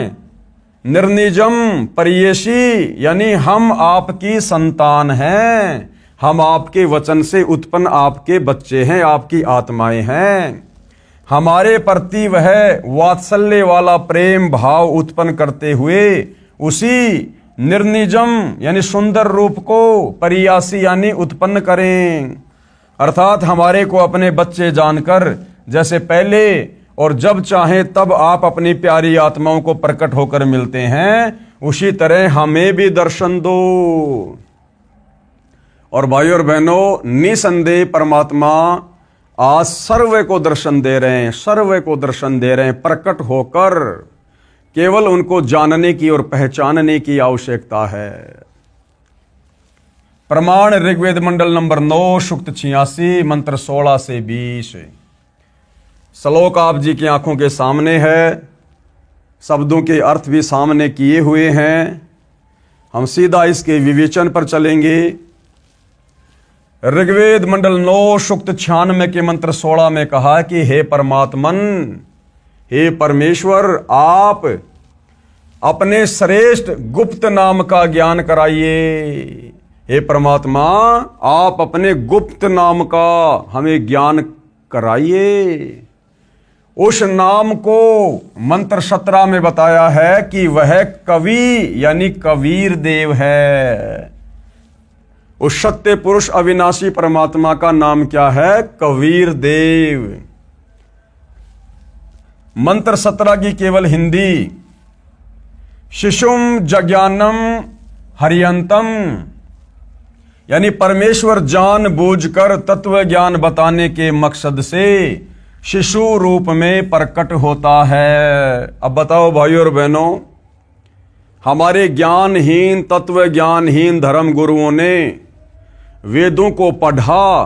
निर्निजम परियेशी, यानी हम आपकी संतान हैं, हम आपके वचन से उत्पन्न आपके बच्चे हैं, आपकी आत्माएं हैं। हमारे प्रति वह वात्सल्य वाला प्रेम भाव उत्पन्न करते हुए उसी निर्निजम यानी सुंदर रूप को परियासी यानी उत्पन्न करें, अर्थात हमारे को अपने बच्चे जानकर जैसे पहले और जब चाहें तब आप अपनी प्यारी आत्माओं को प्रकट होकर मिलते हैं, उसी तरह हमें भी दर्शन दो। और भाइयों और बहनों, निसंदेह परमात्मा आज सर्व को दर्शन दे रहे हैं, सर्व को दर्शन दे रहे हैं प्रकट होकर। केवल उनको जानने की और पहचानने की आवश्यकता है। प्रमाण ऋग्वेद मंडल नंबर 9 सूक्त 86 मंत्र 16 से 20। श्लोक आप जी की आंखों के सामने है, शब्दों के अर्थ भी सामने किए हुए हैं। हम सीधा इसके विवेचन पर चलेंगे। ऋग्वेद मंडल 9 सूक्त 96 के मंत्र 16 में कहा कि हे परमात्मन, हे परमेश्वर, आप अपने श्रेष्ठ गुप्त नाम का ज्ञान कराइए। हे परमात्मा, आप अपने गुप्त नाम का हमें ज्ञान कराइए। उस नाम को मंत्र 17 में बताया है कि वह कवि यानी कबीर देव है। उस सत्य पुरुष अविनाशी परमात्मा का नाम क्या है? कबीर देव। मंत्र 17 की केवल हिंदी। शिशुम जज्ञानम हरियंतम, यानी परमेश्वर जान बूझकर तत्व ज्ञान बताने के मकसद से शिशु रूप में प्रकट होता है। अब बताओ भाइयों और बहनों, हमारे ज्ञानहीन तत्व ज्ञानहीन धर्म गुरुओं ने वेदों को पढ़ा,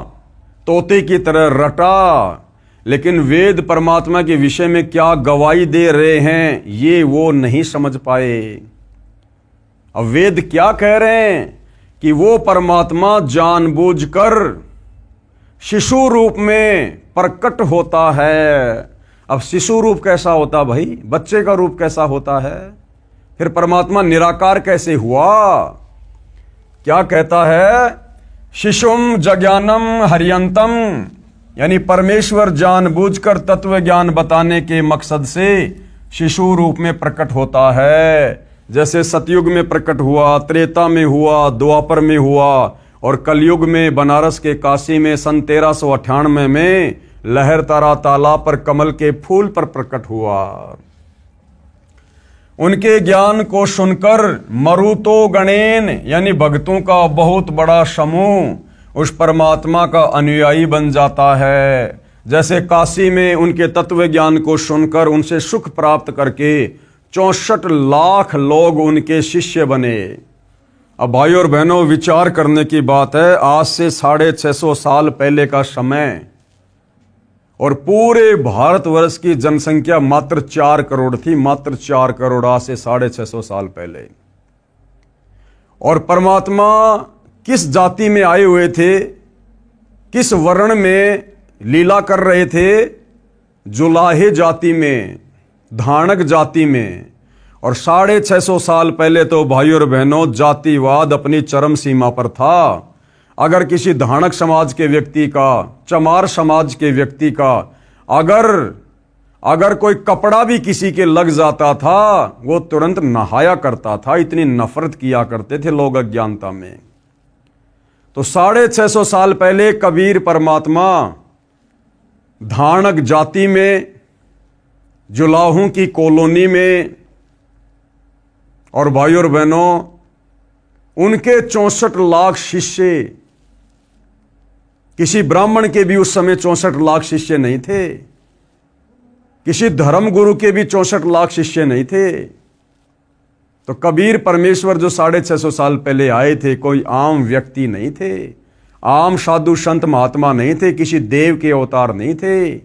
तोते की तरह रटा, लेकिन वेद परमात्मा के विषय में क्या गवाही दे रहे हैं ये वो नहीं समझ पाए। अब वेद क्या कह रहे हैं कि वो परमात्मा जानबूझकर शिशु रूप में प्रकट होता है। अब शिशु रूप कैसा होता भाई? बच्चे का रूप कैसा होता है? फिर परमात्मा निराकार कैसे हुआ? क्या कहता है? शिशुम जज्ञानम हरियंतम, यानी परमेश्वर जानबूझकर तत्व ज्ञान बताने के मकसद से शिशु रूप में प्रकट होता है। जैसे सतयुग में प्रकट हुआ, त्रेता में हुआ, द्वापर में हुआ और कलयुग में बनारस के काशी में सन 1398 में लहरतारा तालाब पर कमल के फूल पर प्रकट हुआ। उनके ज्ञान को सुनकर मरुतो गणेन, यानी भक्तों का बहुत बड़ा समूह उस परमात्मा का अनुयायी बन जाता है। जैसे काशी में उनके तत्व ज्ञान को सुनकर उनसे सुख प्राप्त करके 64 लाख लोग उनके शिष्य बने। अब भाइयों और बहनों, विचार करने की बात है, आज से 650 साल पहले का समय और पूरे भारतवर्ष की जनसंख्या मात्र 4 करोड़ थी, मात्र 4 करोड़, आज से 650 साल पहले। और परमात्मा किस जाति में आए हुए थे, किस वर्ण में लीला कर रहे थे? जुलाहे जाति में, धानक जाति में। और 650 साल पहले तो भाइयों और बहनों जातिवाद अपनी चरम सीमा पर था। अगर किसी धानक समाज के व्यक्ति का, चमार समाज के व्यक्ति का अगर कोई कपड़ा भी किसी के लग जाता था, वो तुरंत नहाया करता था। इतनी नफरत किया करते थे लोग अज्ञानता में। तो 650 साल पहले कबीर परमात्मा धानक जाति में, जुलाहों की कॉलोनी में, और भाइयों और बहनों उनके 64 लाख शिष्य, किसी ब्राह्मण के भी उस समय 64 लाख शिष्य नहीं थे, किसी धर्म गुरु के भी 64 लाख शिष्य नहीं थे। तो कबीर परमेश्वर जो 650 साल पहले आए थे, कोई आम व्यक्ति नहीं थे, आम साधु संत महात्मा नहीं थे, किसी देव के अवतार नहीं थे,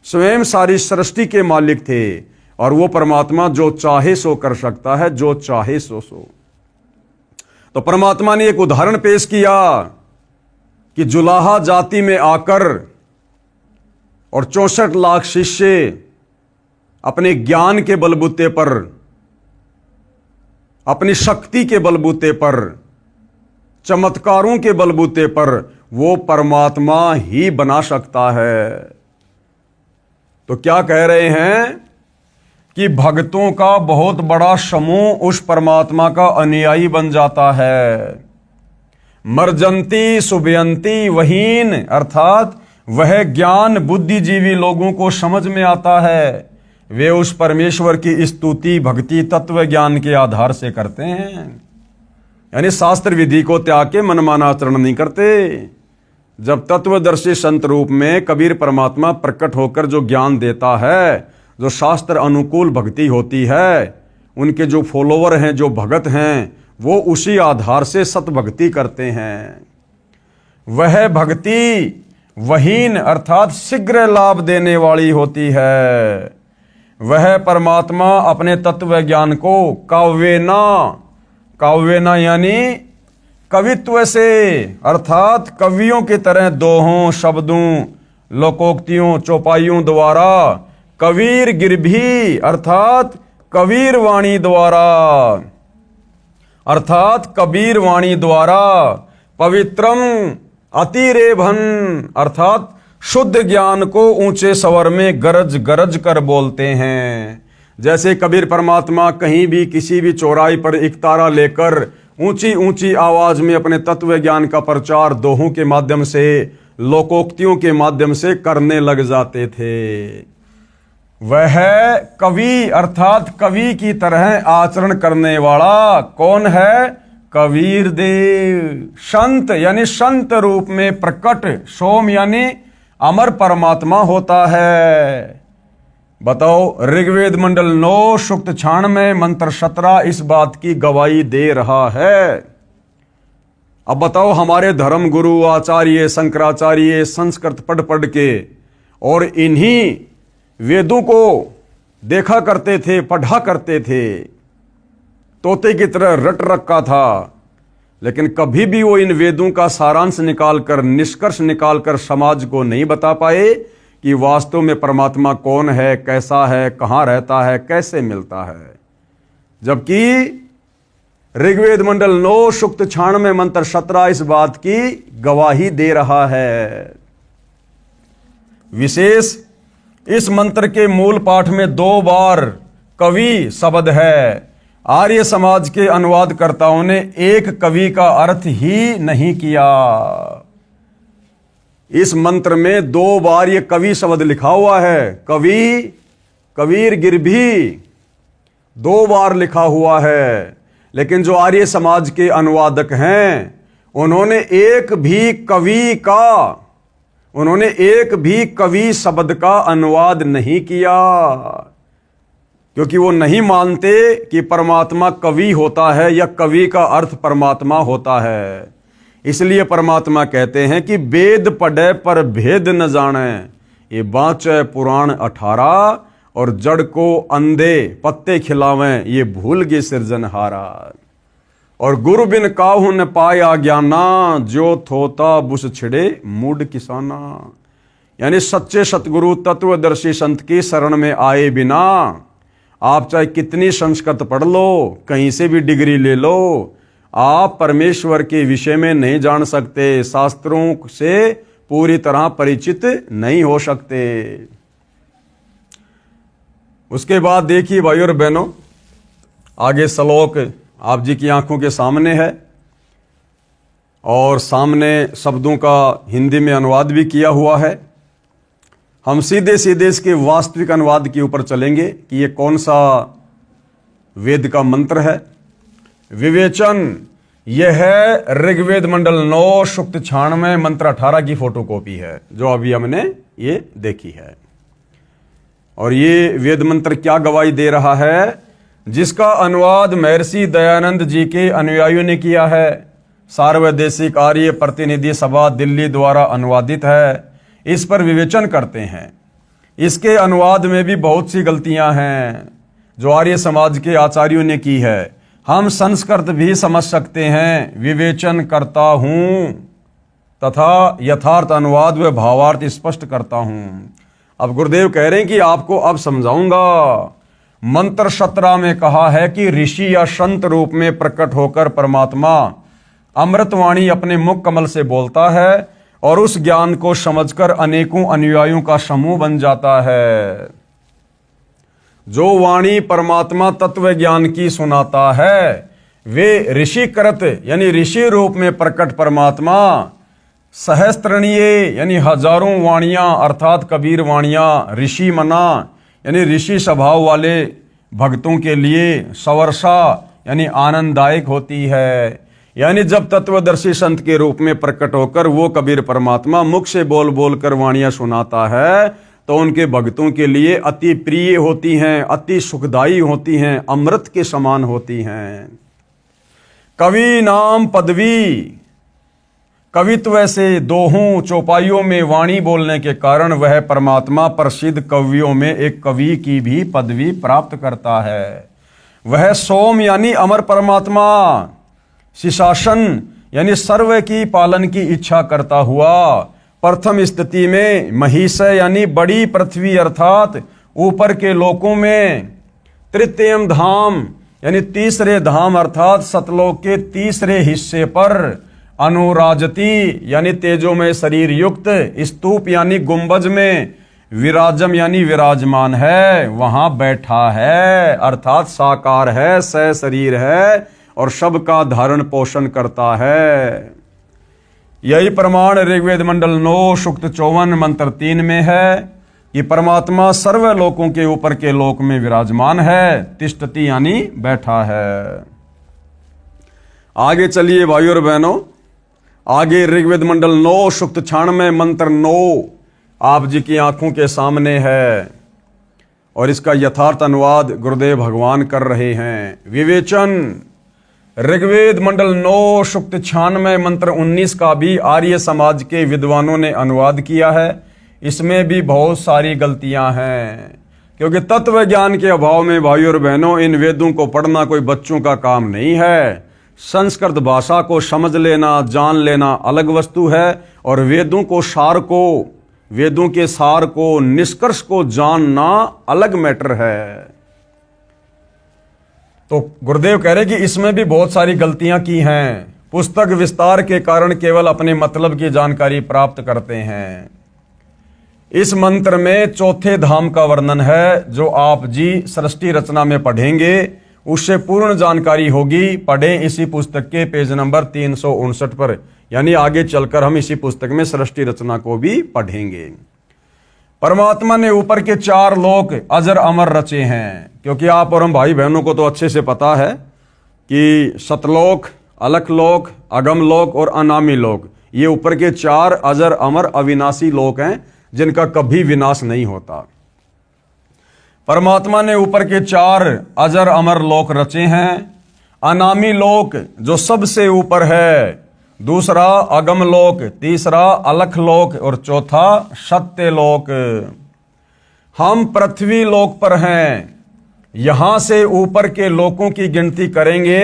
स्वयं सारी सृष्टि के मालिक थे। और वो परमात्मा जो चाहे सो कर सकता है, जो चाहे सो। तो परमात्मा ने एक उदाहरण पेश किया कि जुलाहा जाति में आकर और 64 लाख शिष्य अपने ज्ञान के बलबूते पर, अपनी शक्ति के बलबूते पर, चमत्कारों के बलबूते पर वो परमात्मा ही बना सकता है। तो क्या कह रहे हैं कि भक्तों का बहुत बड़ा समूह उस परमात्मा का अनुयायी बन जाता है। मर्जंती सुबयंती वहीन, अर्थात वह ज्ञान बुद्धिजीवी लोगों को समझ में आता है। वे उस परमेश्वर की स्तुति भक्ति तत्व ज्ञान के आधार से करते हैं, यानी शास्त्र विधि को त्याग के मनमाना आचरण नहीं करते। जब तत्वदर्शी संत रूप में कबीर परमात्मा प्रकट होकर जो ज्ञान देता है, जो शास्त्र अनुकूल भक्ति होती है, उनके जो फॉलोवर हैं, जो भगत हैं, वो उसी आधार से सत भक्ति करते हैं। वह भक्ति वहीन अर्थात शीघ्र लाभ देने वाली होती है। वह परमात्मा अपने तत्व ज्ञान को काव्यना यानी कवित्व से अर्थात कवियों की तरह दोहों, शब्दों, लोकोक्तियों, चौपाइयों द्वारा, कबीर गिरभी अर्थात कबीर वाणी द्वारा, अर्थात कबीर वाणी द्वारा पवित्रम अतिरेभन अर्थात शुद्ध ज्ञान को ऊंचे स्वर में गरज गरज कर बोलते हैं। जैसे कबीर परमात्मा कहीं भी किसी भी चौराहे पर एक तारा लेकर ऊंची ऊंची आवाज में अपने तत्व ज्ञान का प्रचार दोहों के माध्यम से, लोकोक्तियों के माध्यम से करने लग जाते थे। वह कवि अर्थात कवि की तरह आचरण करने वाला कौन है? कबीर देव। संत यानी संत रूप में प्रकट, सोम यानी अमर परमात्मा होता है। बताओ, ऋग्वेद मंडल 9 सूक्त 96 मंत्र 17 इस बात की गवाही दे रहा है। अब बताओ, हमारे धर्म गुरु आचार्य शंकराचार्य संस्कृत पढ़ पढ़ के और इन्हीं वेदों को देखा करते थे, पढ़ा करते थे, तोते की तरह रट रखा था, लेकिन कभी भी वो इन वेदों का सारांश निकालकर, निष्कर्ष निकालकर समाज को नहीं बता पाए कि वास्तव में परमात्मा कौन है, कैसा है, कहाँ रहता है, कैसे मिलता है। जबकि ऋग्वेद मंडल 9 सूक्त 96 मंत्र 17 इस बात की गवाही दे रहा है। विशेष इस मंत्र के मूल पाठ में 2 बार कवि शब्द है। आर्य समाज के अनुवादकर्ताओं ने एक कवि का अर्थ ही नहीं किया। इस मंत्र में 2 बार ये कवि शब्द लिखा हुआ है। कवि, कबीर गिरभी 2 बार लिखा हुआ है, लेकिन जो आर्य समाज के अनुवादक हैं उन्होंने एक भी कवि शब्द का अनुवाद नहीं किया, क्योंकि वो नहीं मानते कि परमात्मा कवि होता है या कवि का अर्थ परमात्मा होता है। इसलिए परमात्मा कहते हैं कि वेद पढ़े पर भेद न जाने, ये बाँचे पुराण 18, और जड़ को अंधे पत्ते खिलावें, ये भूल गए सिरजनहारा। और गुरु बिन काहू न पाया ज्ञाना, जो थोता बुस छिड़े मूड किसाना। यानी सच्चे सतगुरु तत्वदर्शी संत की शरण में आए बिना आप चाहे कितनी संस्कृत पढ़ लो, कहीं से भी डिग्री ले लो, आप परमेश्वर के विषय में नहीं जान सकते, शास्त्रों से पूरी तरह परिचित नहीं हो सकते। उसके बाद देखिए भाइयों और बहनों, आगे श्लोक आप जी की आंखों के सामने है और सामने शब्दों का हिंदी में अनुवाद भी किया हुआ है। हम सीधे सीधे इसके वास्तविक अनुवाद के ऊपर चलेंगे कि ये कौन सा वेद का मंत्र है। विवेचन, यह है ऋग्वेद मंडल 9 सूक्त 96 मंत्र 18 की फोटोकॉपी है, जो अभी हमने ये देखी है। और ये वेद मंत्र क्या गवाही दे रहा है? जिसका अनुवाद महर्षि दयानंद जी के अनुयायियों ने किया है। सार्वदेशिक आर्य प्रतिनिधि सभा दिल्ली द्वारा अनुवादित है। इस पर विवेचन करते हैं। इसके अनुवाद में भी बहुत सी गलतियां हैं जो आर्य समाज के आचार्यों ने की है। हम संस्कृत भी समझ सकते हैं, विवेचन करता हूं तथा यथार्थ अनुवाद व भावार्थ स्पष्ट करता हूं। अब गुरुदेव कह रहे हैं कि आपको अब समझाऊंगा। मंत्र 17 में कहा है कि ऋषि या संत रूप में प्रकट होकर परमात्मा अमृतवाणी अपने मुख कमल से बोलता है और उस ज्ञान को समझकर अनेकों अनुयायियों का समूह बन जाता है। जो वाणी परमात्मा तत्व ज्ञान की सुनाता है वे ऋषिकृत यानी ऋषि रूप में प्रकट परमात्मा सहस्त्रणीय यानी हजारों वाणियां अर्थात कबीर वाणियां ऋषि मना यानी ऋषि स्वभाव वाले भक्तों के लिए सवर्षा यानी आनंददायक होती है। यानी जब तत्वदर्शी संत के रूप में प्रकट होकर वो कबीर परमात्मा मुख से बोल बोल कर वाणियां सुनाता है तो उनके भक्तों के लिए अति प्रिय होती हैं, अति सुखदायी होती हैं, अमृत के समान होती हैं। कवि नाम पदवी, कवित्व से दोहों चौपाइयों में वाणी बोलने के कारण वह परमात्मा प्रसिद्ध कवियों में एक कवि की भी पदवी प्राप्त करता है। वह सोम यानी अमर परमात्मा शिशासन यानी सर्व की पालन की इच्छा करता हुआ प्रथम स्थिति में महिष यानी बड़ी पृथ्वी अर्थात ऊपर के लोकों में, तृतीयम धाम यानी तीसरे धाम अर्थात सतलोक के तीसरे हिस्से पर, अनुराजती यानी तेजो में शरीर युक्त, स्तूप यानी गुंबज में, विराजम यानी विराजमान है, वहां बैठा है अर्थात साकार है, सह शरीर है और सबका धारण पोषण करता है। यही प्रमाण ऋग्वेद मंडल 9 सूक्त 54 मंत्र 3 में है कि परमात्मा सर्व लोकों के ऊपर के लोक में विराजमान है, तिष्ठति यानी बैठा है। आगे चलिए भाइयों और बहनों, आगे ऋग्वेद मंडल 9 सूक्त 96 मंत्र 9 आप जी की आंखों के सामने है और इसका यथार्थ अनुवाद गुरुदेव भगवान कर रहे हैं। विवेचन ऋग्वेद मंडल 9 सूक्त 96 मंत्र 19 का भी आर्य समाज के विद्वानों ने अनुवाद किया है। इसमें भी बहुत सारी गलतियां हैं, क्योंकि तत्व ज्ञान के अभाव में भाइयों और बहनों इन वेदों को पढ़ना कोई बच्चों का काम नहीं है। संस्कृत भाषा को समझ लेना, जान लेना अलग वस्तु है, और वेदों के सार को, निष्कर्ष को जानना अलग मैटर है। तो गुरुदेव कह रहे कि इसमें भी बहुत सारी गलतियां की हैं। पुस्तक विस्तार के कारण केवल अपने मतलब की जानकारी प्राप्त करते हैं। इस मंत्र में चौथे धाम का वर्णन है, जो आप जी सृष्टि रचना में पढ़ेंगे उससे पूर्ण जानकारी होगी। पढ़ें इसी पुस्तक के पेज नंबर 359 पर, यानी आगे चलकर हम इसी पुस्तक में सृष्टि रचना को भी पढ़ेंगे। परमात्मा ने ऊपर के 4 लोक अजर अमर रचे हैं, क्योंकि आप और हम भाई बहनों को तो अच्छे से पता है कि सतलोक, अलख लोक, अगम लोक और अनामी लोक, ये ऊपर के 4 अजर अमर अविनाशी लोक हैं, जिनका कभी विनाश नहीं होता। परमात्मा ने ऊपर के 4 अजर अमर लोक रचे हैं। अनामी लोक जो सबसे ऊपर है, दूसरा अगम लोक, तीसरा अलख लोक और चौथा सत्य लोक। हम पृथ्वी लोक पर हैं। यहां से ऊपर के लोकों की गिनती करेंगे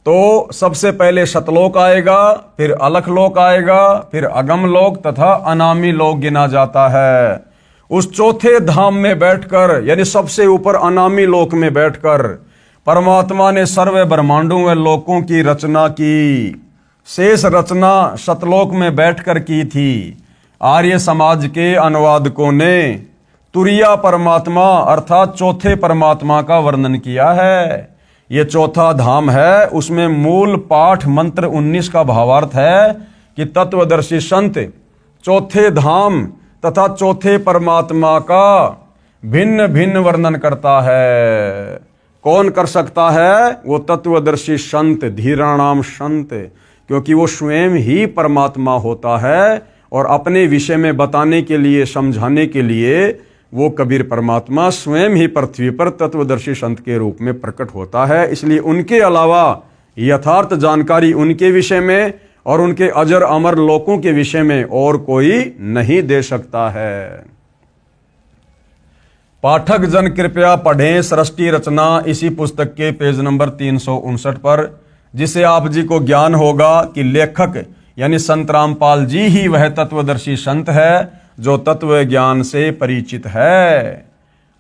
तो सबसे पहले सतलोक आएगा, फिर अलख लोक आएगा, फिर अगम लोक तथा अनामी लोक गिना जाता है। उस चौथे धाम में बैठकर, यानी सबसे ऊपर अनामी लोक में बैठकर परमात्मा ने सर्व ब्रह्मांडों व लोकों की रचना की। शेष रचना सतलोक में बैठकर की थी। आर्य समाज के अनुवादकों ने तुरिया परमात्मा अर्थात चौथे परमात्मा का वर्णन किया है। ये चौथा धाम है, उसमें मूल पाठ मंत्र 19 का भावार्थ है कि तत्वदर्शी संत चौथे धाम तथा चौथे परमात्मा का भिन्न भिन्न वर्णन करता है। कौन कर सकता है? वो तत्वदर्शी संत, धीराणाम संत, क्योंकि वो स्वयं ही परमात्मा होता है और अपने विषय में बताने के लिए, समझाने के लिए वो कबीर परमात्मा स्वयं ही पृथ्वी पर तत्वदर्शी संत के रूप में प्रकट होता है। इसलिए उनके अलावा यथार्थ जानकारी उनके विषय में और उनके अजर अमर लोकों के विषय में और कोई नहीं दे सकता है। पाठक जन कृपया पढ़ें सृष्टि रचना इसी पुस्तक के पेज नंबर 359 पर, जिसे आप जी को ज्ञान होगा कि लेखक यानी संत रामपाल जी ही वह तत्वदर्शी संत है जो तत्व ज्ञान से परिचित है।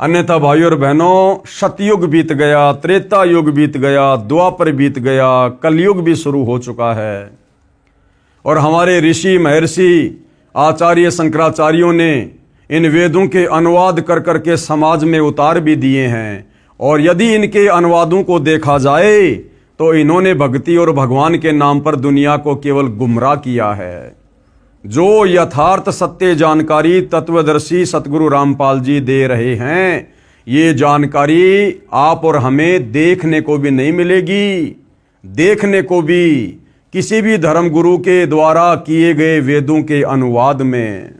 अन्यथा भाइयों और बहनों, सतयुग बीत गया, त्रेता युग बीत गया, द्वापर बीत गया, कलयुग भी शुरू हो चुका है। और हमारे ऋषि महर्षि आचार्य शंकराचार्यों ने इन वेदों के अनुवाद कर करके समाज में उतार भी दिए हैं। और यदि इनके अनुवादों को देखा जाए तो इन्होंने भक्ति और भगवान के नाम पर दुनिया को केवल गुमराह किया है। जो यथार्थ सत्य जानकारी तत्वदर्शी सतगुरु रामपाल जी दे रहे हैं, ये जानकारी आप और हमें देखने को भी नहीं मिलेगी। देखने को भी किसी भी धर्म गुरु के द्वारा किए गए वेदों के अनुवाद में।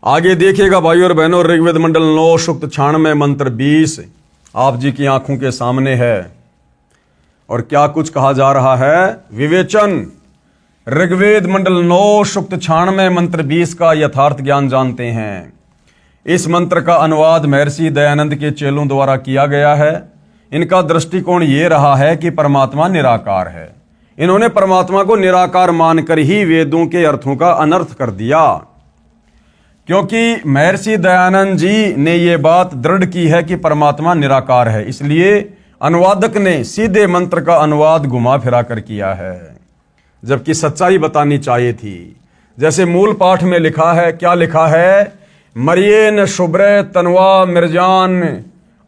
आगे देखिएगा भाइयों और बहनों, ऋग्वेद मंडल 9 सूक्त 96 मंत्र 20 आप जी की आंखों के सामने है। और क्या कुछ कहा जा रहा है? विवेचन ऋग्वेद मंडल 9 सूक्त 96 मंत्र 20 का यथार्थ ज्ञान जानते हैं। इस मंत्र का अनुवाद महर्षि दयानंद के चेलों द्वारा किया गया है। इनका दृष्टिकोण ये रहा है कि परमात्मा निराकार है। इन्होंने परमात्मा को निराकार मानकर ही वेदों के अर्थों का अनर्थ कर दिया, क्योंकि महर्षि दयानंद जी ने ये बात दृढ़ की है कि परमात्मा निराकार है। इसलिए अनुवादक ने सीधे मंत्र का अनुवाद घुमा फिरा कर किया है, जबकि सच्चाई बतानी चाहिए थी। जैसे मूल पाठ में लिखा है, क्या लिखा है? मरियन शुभ्र तनवा मिर्जान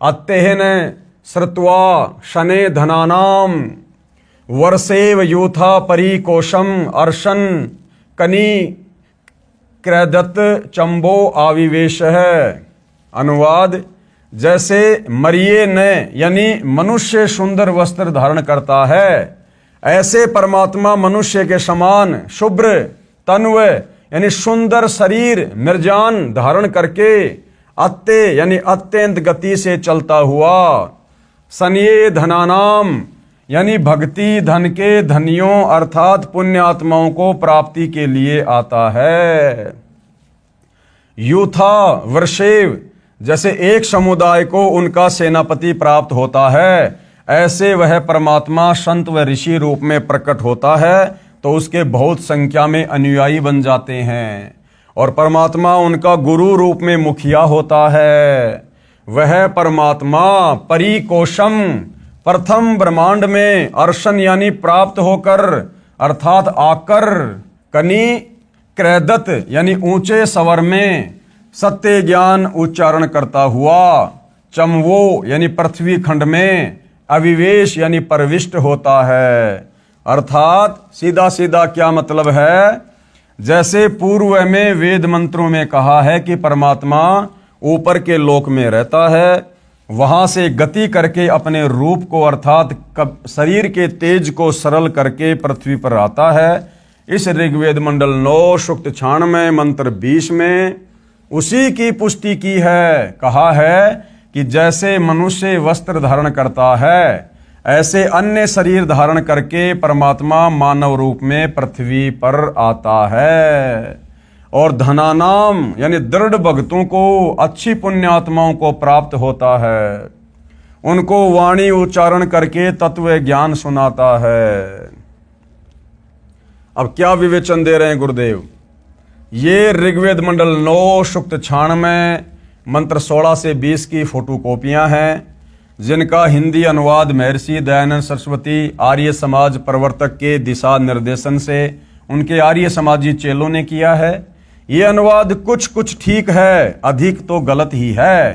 अत्तेहन श्रुत्वा शने धनानाम वर्षेव यूथा परिकोशम अर्शन कनी क्रदत चंबो आविवेश है। अनुवाद, जैसे मरिये ने यानी मनुष्य सुंदर वस्त्र धारण करता है, ऐसे परमात्मा मनुष्य के समान शुभ्र तन्व यानी सुंदर शरीर मिर्जान धारण करके अत्ते यानी अत्यंत गति से चलता हुआ, सनिये धनानाम यानी भक्ति धन के धनियों अर्थात पुण्य आत्माओं को प्राप्ति के लिए आता है। यूथा वर्षेव, जैसे एक समुदाय को उनका सेनापति प्राप्त होता है, ऐसे वह परमात्मा संत व ऋषि रूप में प्रकट होता है तो उसके बहुत संख्या में अनुयायी बन जाते हैं और परमात्मा उनका गुरु रूप में मुखिया होता है। वह परमात्मा परिकोशम प्रथम ब्रह्मांड में अर्शन यानी प्राप्त होकर अर्थात आकर, कनी क्रदत यानी ऊंचे स्वर में सत्य ज्ञान उच्चारण करता हुआ, चमवो यानी पृथ्वी खंड में अविवेश यानी प्रविष्ट होता है। अर्थात सीधा सीधा क्या मतलब है, जैसे पूर्व में वेद मंत्रों में कहा है कि परमात्मा ऊपर के लोक में रहता है, वहां से गति करके अपने रूप को अर्थात शरीर के तेज को सरल करके पृथ्वी पर आता है। इस ऋग्वेद मंडल 9 सूक्त 96 मंत्र 20 में उसी की पुष्टि की है। कहा है कि जैसे मनुष्य वस्त्र धारण करता है, ऐसे अन्य शरीर धारण करके परमात्मा मानव रूप में पृथ्वी पर आता है और धनानाम यानी दृढ़ भक्तों को, अच्छी पुण्यात्माओं को प्राप्त होता है, उनको वाणी उच्चारण करके तत्व ज्ञान सुनाता है। अब क्या विवेचन दे रहे हैं गुरुदेव, ये ऋग्वेद मंडल 9 सूक्त 96 मंत्र 16 से 20 की फोटो कॉपियां हैं, जिनका हिंदी अनुवाद महर्षि दयानंद सरस्वती आर्य समाज प्रवर्तक के दिशा निर्देशन से उनके आर्य समाजी चेलों ने किया है। ये अनुवाद कुछ कुछ ठीक है, अधिक तो गलत ही है।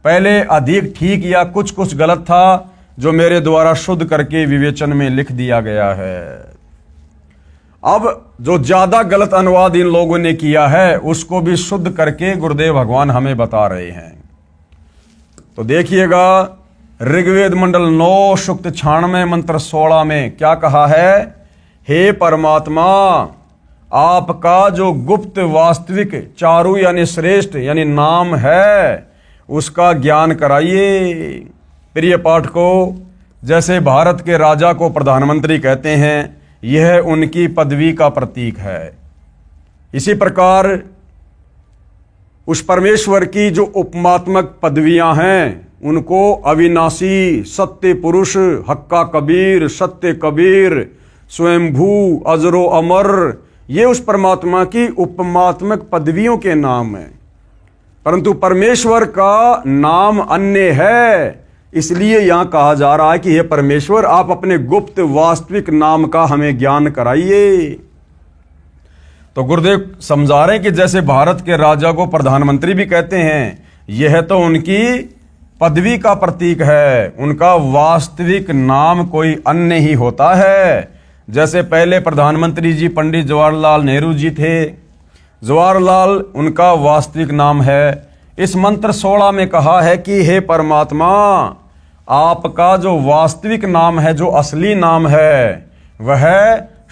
पहले अधिक ठीक या कुछ कुछ गलत था, जो मेरे द्वारा शुद्ध करके विवेचन में लिख दिया गया है। अब जो ज्यादा गलत अनुवाद इन लोगों ने किया है, उसको भी शुद्ध करके गुरुदेव भगवान हमें बता रहे हैं। तो देखिएगा, ऋग्वेद मंडल 9 सूक्त 96 मंत्र 16 में क्या कहा है, हे परमात्मा, आपका जो गुप्त वास्तविक चारु यानी श्रेष्ठ यानी नाम है, उसका ज्ञान कराइए। प्रिय पाठकों, जैसे भारत के राजा को प्रधानमंत्री कहते हैं, यह उनकी पदवी का प्रतीक है। इसी प्रकार उस परमेश्वर की जो उपमात्मक पदवियां हैं, उनको अविनाशी, सत्य पुरुष, हक्का कबीर, सत्य कबीर, स्वयंभू, अजरो अमर, ये उस परमात्मा की उपमात्मक पदवियों के नाम हैं। परंतु परमेश्वर का नाम अन्य है, इसलिए यहां कहा जा रहा है कि हे परमेश्वर, आप अपने गुप्त वास्तविक नाम का हमें ज्ञान कराइए। तो गुरुदेव समझा रहे हैं कि जैसे भारत के राजा को प्रधानमंत्री भी कहते हैं, यह तो उनकी पदवी का प्रतीक है, उनका वास्तविक नाम कोई अन्य ही होता है। जैसे पहले प्रधानमंत्री जी पंडित जवाहरलाल नेहरू जी थे, जवाहरलाल उनका वास्तविक नाम है। इस मंत्र 16 में कहा है कि हे परमात्मा, आपका जो वास्तविक नाम है, जो असली नाम है, वह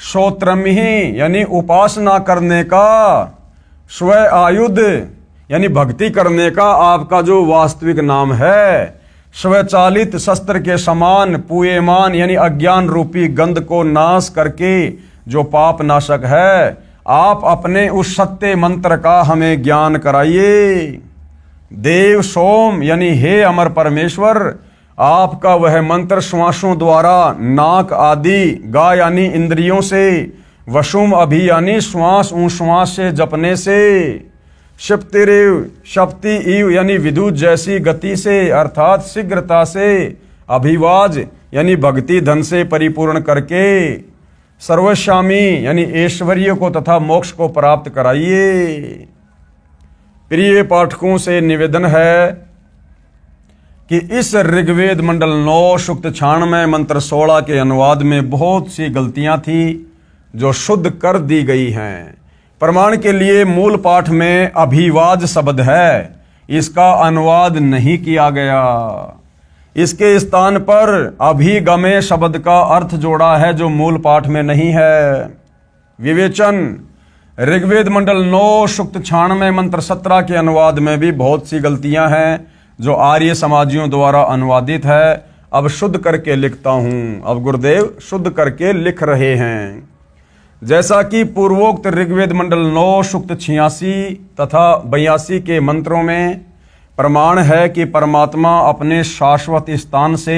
श्रोत्रमिहि यानी उपासना करने का, स्व आयुध यानी भक्ति करने का आपका जो वास्तविक नाम है, स्वचालित शस्त्र के समान पूयमान यानी अज्ञान रूपी गंध को नाश करके जो पाप नाशक है, आप अपने उस सत्य मंत्र का हमें ज्ञान कराइए। देव सोम यानी हे अमर परमेश्वर, आपका वह मंत्र श्वासों द्वारा नाक आदि गा यानी इंद्रियों से, वशुम अभी यानी श्वास श्वास से जपने से, शप्तिरेव शक्ति इव यानी विद्युत जैसी गति से अर्थात शीघ्रता से, अभिवाज यानी भक्ति धन से परिपूर्ण करके, सर्वशामी यानी ऐश्वर्य को तथा मोक्ष को प्राप्त कराइए। प्रिय पाठकों से निवेदन है कि इस ऋग्वेद मंडल 9 सूक्त 96 मंत्र 16 के अनुवाद में बहुत सी गलतियां थी जो शुद्ध कर दी गई हैं। प्रमाण के लिए मूल पाठ में अभिवाद शब्द है, इसका अनुवाद नहीं किया गया। इसके स्थान पर अभिगमे शब्द का अर्थ जोड़ा है जो मूल पाठ में नहीं है। विवेचन, ऋग्वेद मंडल 9 सूक्त 96 मंत्र 17 के अनुवाद में भी बहुत सी गलतियां हैं जो आर्य समाजियों द्वारा अनुवादित है। अब शुद्ध करके लिखता हूं। अब गुरुदेव शुद्ध करके लिख रहे हैं। जैसा कि पूर्वोक्त ऋग्वेद मंडल 9 सूक्त 86 तथा 82 के मंत्रों में प्रमाण है कि परमात्मा अपने शाश्वत स्थान से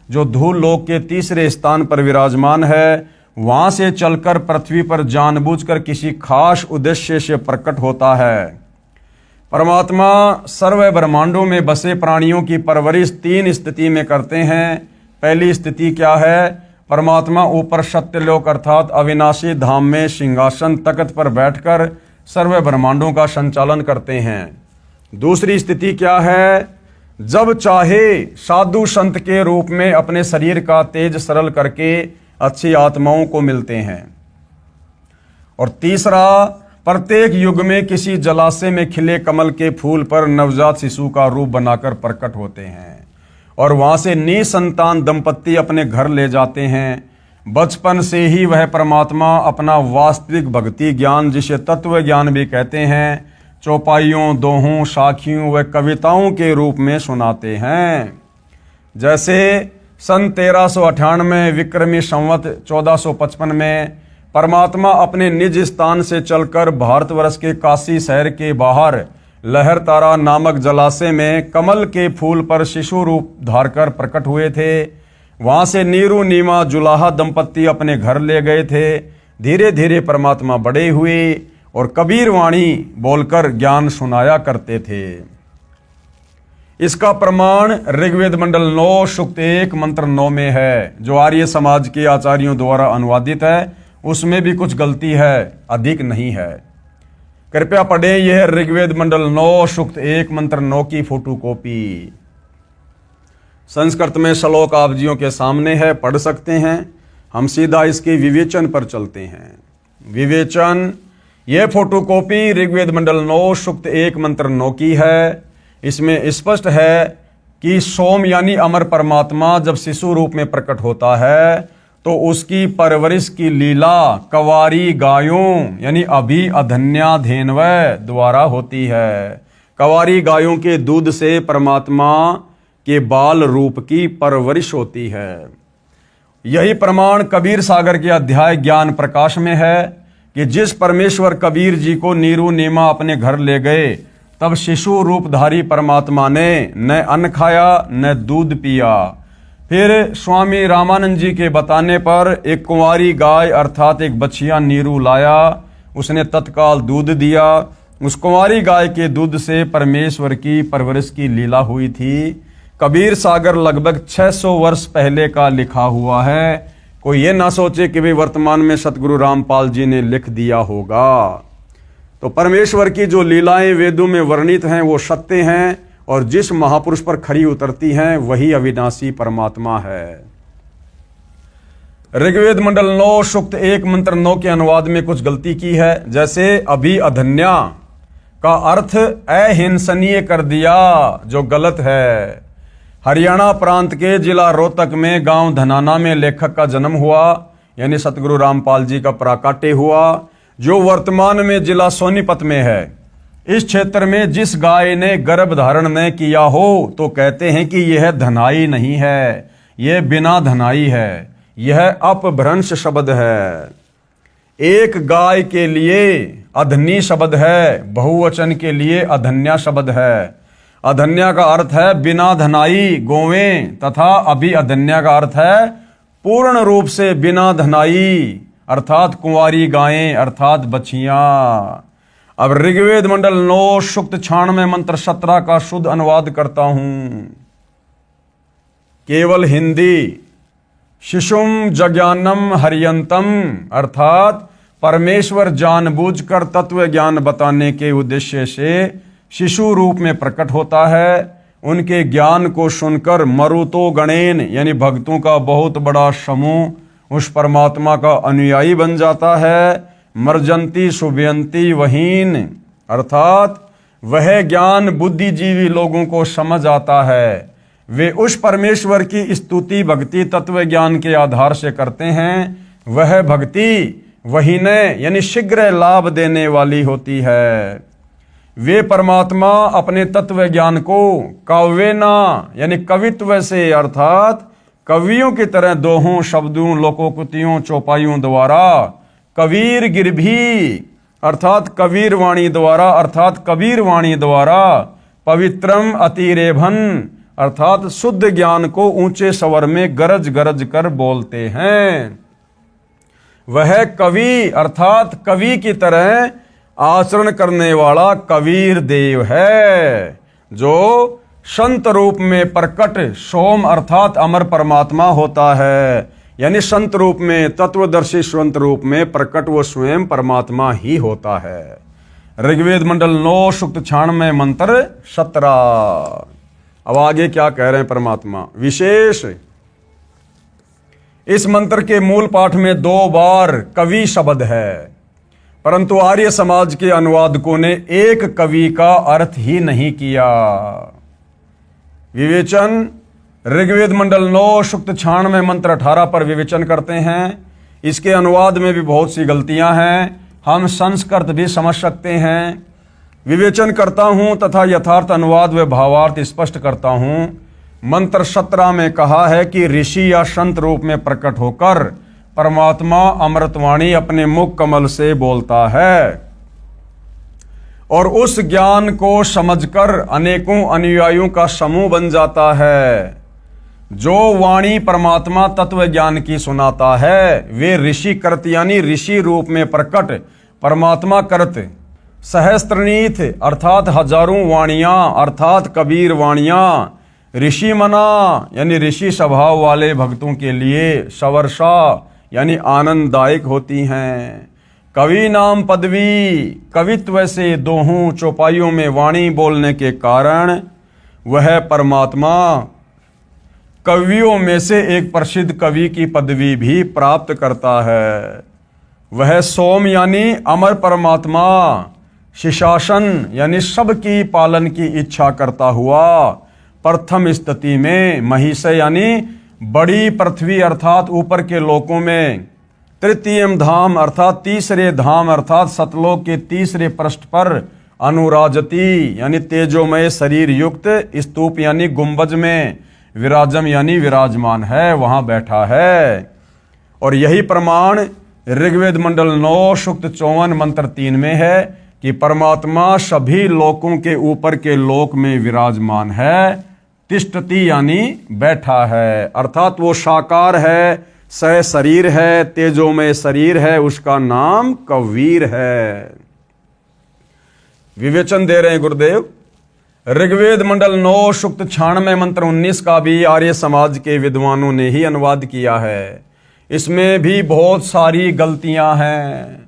जो धूल लोक के तीसरे स्थान पर विराजमान है, वहां से चलकर पृथ्वी पर जानबूझकर किसी खास उद्देश्य से प्रकट होता है। परमात्मा सर्व ब्रह्मांडों में बसे प्राणियों की परवरिश 3 स्थिति में करते हैं। पहली स्थिति क्या है? परमात्मा ऊपर सत्यलोक अर्थात अविनाशी धाम में सिंहासन तख्त पर बैठकर सर्व ब्रह्मांडों का संचालन करते हैं। दूसरी स्थिति क्या है? जब चाहे साधु संत के रूप में अपने शरीर का तेज सरल करके अच्छी आत्माओं को मिलते हैं। और तीसरा, प्रत्येक युग में किसी जलाशय में खिले कमल के फूल पर नवजात शिशु का रूप बनाकर प्रकट होते हैं और वहां से निसंतान दंपत्ति अपने घर ले जाते हैं। बचपन से ही वह परमात्मा अपना वास्तविक भक्ति ज्ञान, जिसे तत्व ज्ञान भी कहते हैं, चौपाइयों, दोहों, साखियों व कविताओं के रूप में सुनाते हैं। जैसे सन 1398 विक्रमी संवत 1455 में परमात्मा अपने निज स्थान से चलकर भारतवर्ष के काशी शहर के बाहर लहर तारा नामक जलाशय में कमल के फूल पर शिशु रूप धारकर प्रकट हुए थे। वहां से नीरू नीमा जुलाहा दंपत्ति अपने घर ले गए थे। धीरे धीरे परमात्मा बड़े हुए और कबीर वाणी बोलकर ज्ञान सुनाया करते थे। इसका प्रमाण ऋग्वेद मंडल 9 सूक्त 1 मंत्र 9 में है, जो आर्य समाज के आचार्यों द्वारा अनुवादित है। उसमें भी कुछ गलती है, अधिक नहीं है। कृपया पढ़ें यह ऋग्वेद मंडल 9 सूक्त 1 मंत्र 9 की फोटोकॉपी। संस्कृत में श्लोक आप जियों के सामने है, पढ़ सकते हैं। हम सीधा इसके विवेचन पर चलते हैं। विवेचन, यह फोटोकॉपी ऋग्वेद मंडल 9 सूक्त 1 मंत्र 9 की है। इसमें स्पष्ट है कि सोम यानी अमर परमात्मा जब शिशु रूप में प्रकट होता है तो उसकी परवरिश की लीला कवारी गायों यानी अभी अधन्या धेनवय द्वारा होती है। कवारी गायों के दूध से परमात्मा के बाल रूप की परवरिश होती है। यही प्रमाण कबीर सागर के अध्याय ज्ञान प्रकाश में है कि जिस परमेश्वर कबीर जी को नीरू नीमा अपने घर ले गए, तब शिशु रूपधारी परमात्मा ने न अन्न खाया न दूध पिया। फिर स्वामी रामानंद जी के बताने पर एक कुंवारी गाय अर्थात एक बछिया नीरू लाया। उसने तत्काल दूध दिया। उस कुंवारी गाय के दूध से परमेश्वर की परवरिश की लीला हुई थी। कबीर सागर लगभग 600 वर्ष पहले का लिखा हुआ है। कोई ये ना सोचे कि वे वर्तमान में सतगुरु रामपाल जी ने लिख दिया होगा। तो परमेश्वर की जो लीलाएं वेदों में वर्णित हैं वो सत्य हैं, और जिस महापुरुष पर खरी उतरती हैं वही अविनाशी परमात्मा है। ऋग्वेद मंडल 9 सूक्त 1 मंत्र 9 के अनुवाद में कुछ गलती की है। जैसे अभी अधन्या का अर्थ अहिंसनीय कर दिया, जो गलत है। हरियाणा प्रांत के जिला रोहतक में गांव धनाना में लेखक का जन्म हुआ, यानी सतगुरु रामपाल जी का प्राकाट्य हुआ, जो वर्तमान में जिला सोनीपत में है। इस क्षेत्र में जिस गाय ने गर्भ धारण न किया हो तो कहते हैं कि यह धनाई नहीं है, यह बिना धनाई है। यह अपभ्रंश शब्द है। एक गाय के लिए अधनी शब्द है, बहुवचन के लिए अधन्या शब्द है। अधन्या का अर्थ है बिना धनाई गोवें, तथा अभी अधन्या का अर्थ है पूर्ण रूप से बिना धनाई अर्थात कुंवारी गायें अर्थात बछियां। अब ऋग्वेद मंडल 9 सूक्त 96 मंत्र 17 का शुद्ध अनुवाद करता हूं। केवल हिंदी। शिशुम जज्ञानम हरियंतम अर्थात परमेश्वर जानबूझकर तत्व ज्ञान बताने के उद्देश्य से शिशु रूप में प्रकट होता है। उनके ज्ञान को सुनकर मरुतो गणेन यानी भक्तों का बहुत बड़ा समूह उस परमात्मा का अनुयायी बन जाता है। मर्जंती सुबयंती वहीन अर्थात वह ज्ञान बुद्धिजीवी लोगों को समझ आता है। वे उस परमेश्वर की स्तुति भक्ति तत्व ज्ञान के आधार से करते हैं। वह भक्ति वहीन यानी शीघ्र लाभ देने वाली होती है। वे परमात्मा अपने तत्व ज्ञान को काव्यना यानी कवित्व से अर्थात कवियों की तरह दोहों शब्दों लोकोक्तियों चौपाइयों द्वारा कबीर गिरभी अर्थात कबीर वाणी द्वारा अर्थात कबीर वाणी द्वारा पवित्रम अतिरेभन अर्थात शुद्ध ज्ञान को ऊंचे स्वर में गरज गरज कर बोलते हैं। वह कवि अर्थात कवि की तरह आचरण करने वाला कबीर देव है, जो संत रूप में प्रकट सोम अर्थात अमर परमात्मा होता है। यानी संत रूप में तत्वदर्शी संत रूप में प्रकट वो स्वयं परमात्मा ही होता है। ऋग्वेद मंडल 9 सूक्त 96 मंत्र 17। अब आगे क्या कह रहे हैं परमात्मा विशेष। इस मंत्र के मूल पाठ में 2 बार कवि शब्द है, परंतु आर्य समाज के अनुवादकों ने एक कवि का अर्थ ही नहीं किया। विवेचन ऋग्वेद मंडल 9 सूक्त 96 मंत्र 18 पर विवेचन करते हैं। इसके अनुवाद में भी बहुत सी गलतियां हैं, हम संस्कृत भी समझ सकते हैं। विवेचन करता हूं तथा यथार्थ अनुवाद व भावार्थ स्पष्ट करता हूं। मंत्र 17 में कहा है कि ऋषि या संत रूप में प्रकट होकर परमात्मा अमृतवाणी अपने मुख कमल से बोलता है और उस ज्ञान को समझकर अनेकों अनुयायियों का समूह बन जाता है। जो वाणी परमात्मा तत्व ज्ञान की सुनाता है वे ऋषि करत यानी ऋषि रूप में प्रकट परमात्मा करत सहस्त्रनीथ अर्थात हजारों वाणियां अर्थात कबीर वाणियां ऋषि मना यानी ऋषि स्वभाव वाले भक्तों के लिए सवर्षा यानी आनंददायक होती हैं। कवि नाम पदवी कवित्व से दोहों चौपाइयों में वाणी बोलने के कारण वह परमात्मा कवियों में से एक प्रसिद्ध कवि की पदवी भी प्राप्त करता है। वह सोम यानी अमर परमात्मा शिशासन यानी सबकी पालन की इच्छा करता हुआ प्रथम स्थिति में महिष यानी बड़ी पृथ्वी अर्थात ऊपर के लोकों में तृतीयम धाम अर्थात तीसरे धाम अर्थात सतलोक के तीसरे पृष्ठ पर अनुराजती यानी तेजोमय शरीर युक्त स्तूप यानी गुंबज में विराजम यानी विराजमान है, वहां बैठा है। और यही प्रमाण ऋग्वेद मंडल 9 सूक्त 54 मंत्र 3 में है कि परमात्मा सभी लोकों के ऊपर के लोक में विराजमान है। तिष्ठति यानी बैठा है अर्थात वो साकार है, सह शरीर है, तेजोमय शरीर है, उसका नाम कबीर है। विवेचन दे रहे हैं गुरुदेव। ऋग्वेद मंडल 9 सूक्त 96 मंत्र 19 का भी आर्य समाज के विद्वानों ने ही अनुवाद किया है। इसमें भी बहुत सारी गलतियां हैं।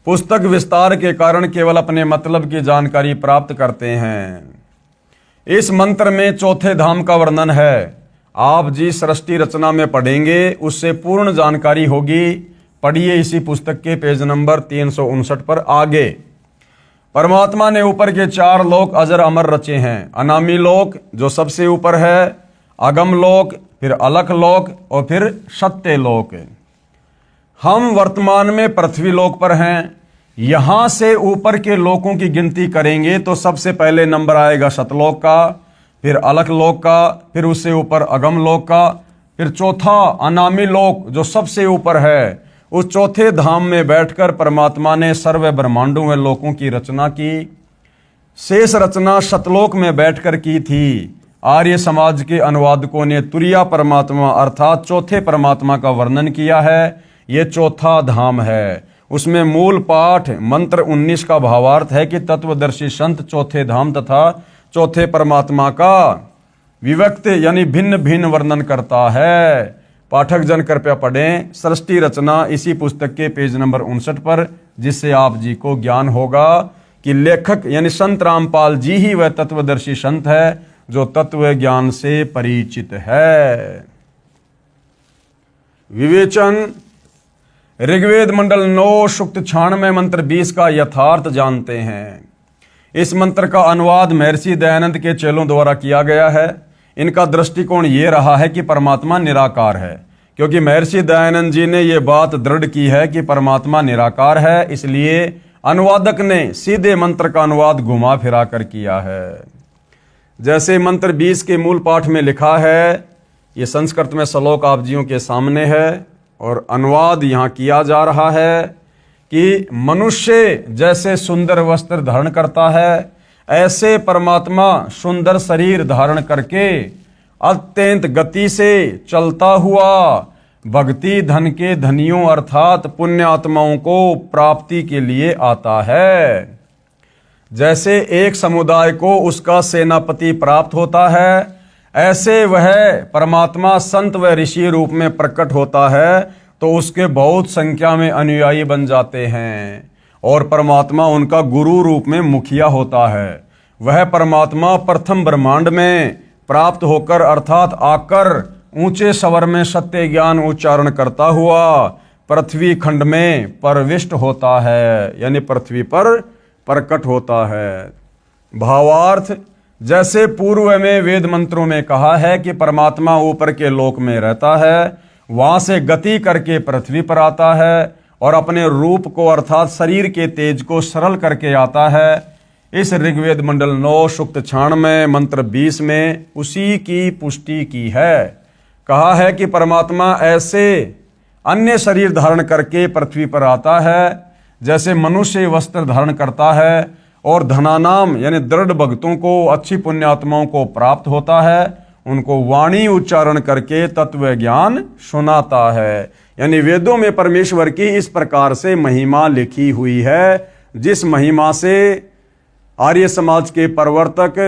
पुस्तक विस्तार के कारण केवल अपने मतलब की जानकारी प्राप्त करते हैं। इस मंत्र में चौथे धाम का वर्णन है। आप जी सृष्टि रचना में पढ़ेंगे, उससे पूर्ण जानकारी होगी। पढ़िए इसी पुस्तक के पेज नंबर 359 पर। आगे परमात्मा ने ऊपर के 4 लोक अजर अमर रचे हैं। अनामी लोक जो सबसे ऊपर है, अगम लोक, फिर अलख लोक और फिर सत्य लोक। हम वर्तमान में पृथ्वी लोक पर हैं। यहां से ऊपर के लोकों की गिनती करेंगे तो सबसे पहले नंबर आएगा सतलोक का, फिर अलख लोक का, फिर उससे ऊपर अगम लोक का, फिर चौथा अनामी लोक जो सबसे ऊपर है। उस चौथे धाम में बैठकर परमात्मा ने सर्व ब्रह्मांडों व लोकों की रचना की। शेष रचना सतलोक में बैठकर की थी। आर्य समाज के अनुवादकों ने तुरिया परमात्मा अर्थात चौथे परमात्मा का वर्णन किया है। ये चौथा धाम है। उसमें मूल पाठ मंत्र 19 का भावार्थ है कि तत्वदर्शी संत चौथे धाम तथा चौथे परमात्मा का विभक्त यानी भिन्न भिन्न वर्णन करता है। पाठक जन कृपया पढ़ें सृष्टि रचना इसी पुस्तक के पेज नंबर 59 पर, जिससे आप जी को ज्ञान होगा कि लेखक यानी संत रामपाल जी ही वह तत्वदर्शी संत है जो तत्व ज्ञान से परिचित है। विवेचन। ऋग्वेद मंडल 9 सूक्त 96 मंत्र 20 का यथार्थ जानते हैं। इस मंत्र का अनुवाद महर्षि दयानंद के चेलों द्वारा किया गया है। इनका दृष्टिकोण ये रहा है कि परमात्मा निराकार है, क्योंकि महर्षि दयानंद जी ने ये बात दृढ़ की है कि परमात्मा निराकार है, इसलिए अनुवादक ने सीधे मंत्र का अनुवाद घुमा फिरा कर किया है। जैसे मंत्र 20 के मूल पाठ में लिखा है, ये संस्कृत में श्लोक आप जियों के सामने है और अनुवाद यहाँ किया जा रहा है कि मनुष्य जैसे सुंदर वस्त्र धारण करता है, ऐसे परमात्मा सुंदर शरीर धारण करके अत्यंत गति से चलता हुआ भक्ति धन के धनियों अर्थात पुण्य आत्माओं को प्राप्ति के लिए आता है। जैसे एक समुदाय को उसका सेनापति प्राप्त होता है, ऐसे वह परमात्मा संत व ऋषि रूप में प्रकट होता है तो उसके बहुत संख्या में अनुयायी बन जाते हैं और परमात्मा उनका गुरु रूप में मुखिया होता है। वह परमात्मा प्रथम ब्रह्मांड में प्राप्त होकर अर्थात आकर ऊंचे स्वर में सत्य ज्ञान उच्चारण करता हुआ पृथ्वी खंड में प्रविष्ट होता है, यानी पृथ्वी पर प्रकट होता है। भावार्थ। जैसे पूर्व में वेद मंत्रों में कहा है कि परमात्मा ऊपर के लोक में रहता है, वहां से गति करके पृथ्वी पर आता है और अपने रूप को अर्थात शरीर के तेज को सरल करके आता है। इस ऋग्वेद मंडल 9 सूक्त 96 मंत्र 20 में उसी की पुष्टि की है। कहा है कि परमात्मा ऐसे अन्य शरीर धारण करके पृथ्वी पर आता है जैसे मनुष्य वस्त्र धारण करता है और धनानाम यानी दृढ़ भक्तों को, अच्छी पुण्यात्माओं को प्राप्त होता है, उनको वाणी उच्चारण करके तत्व ज्ञान सुनाता है। यानी वेदों में परमेश्वर की इस प्रकार से महिमा लिखी हुई है, जिस महिमा से आर्य समाज के प्रवर्तक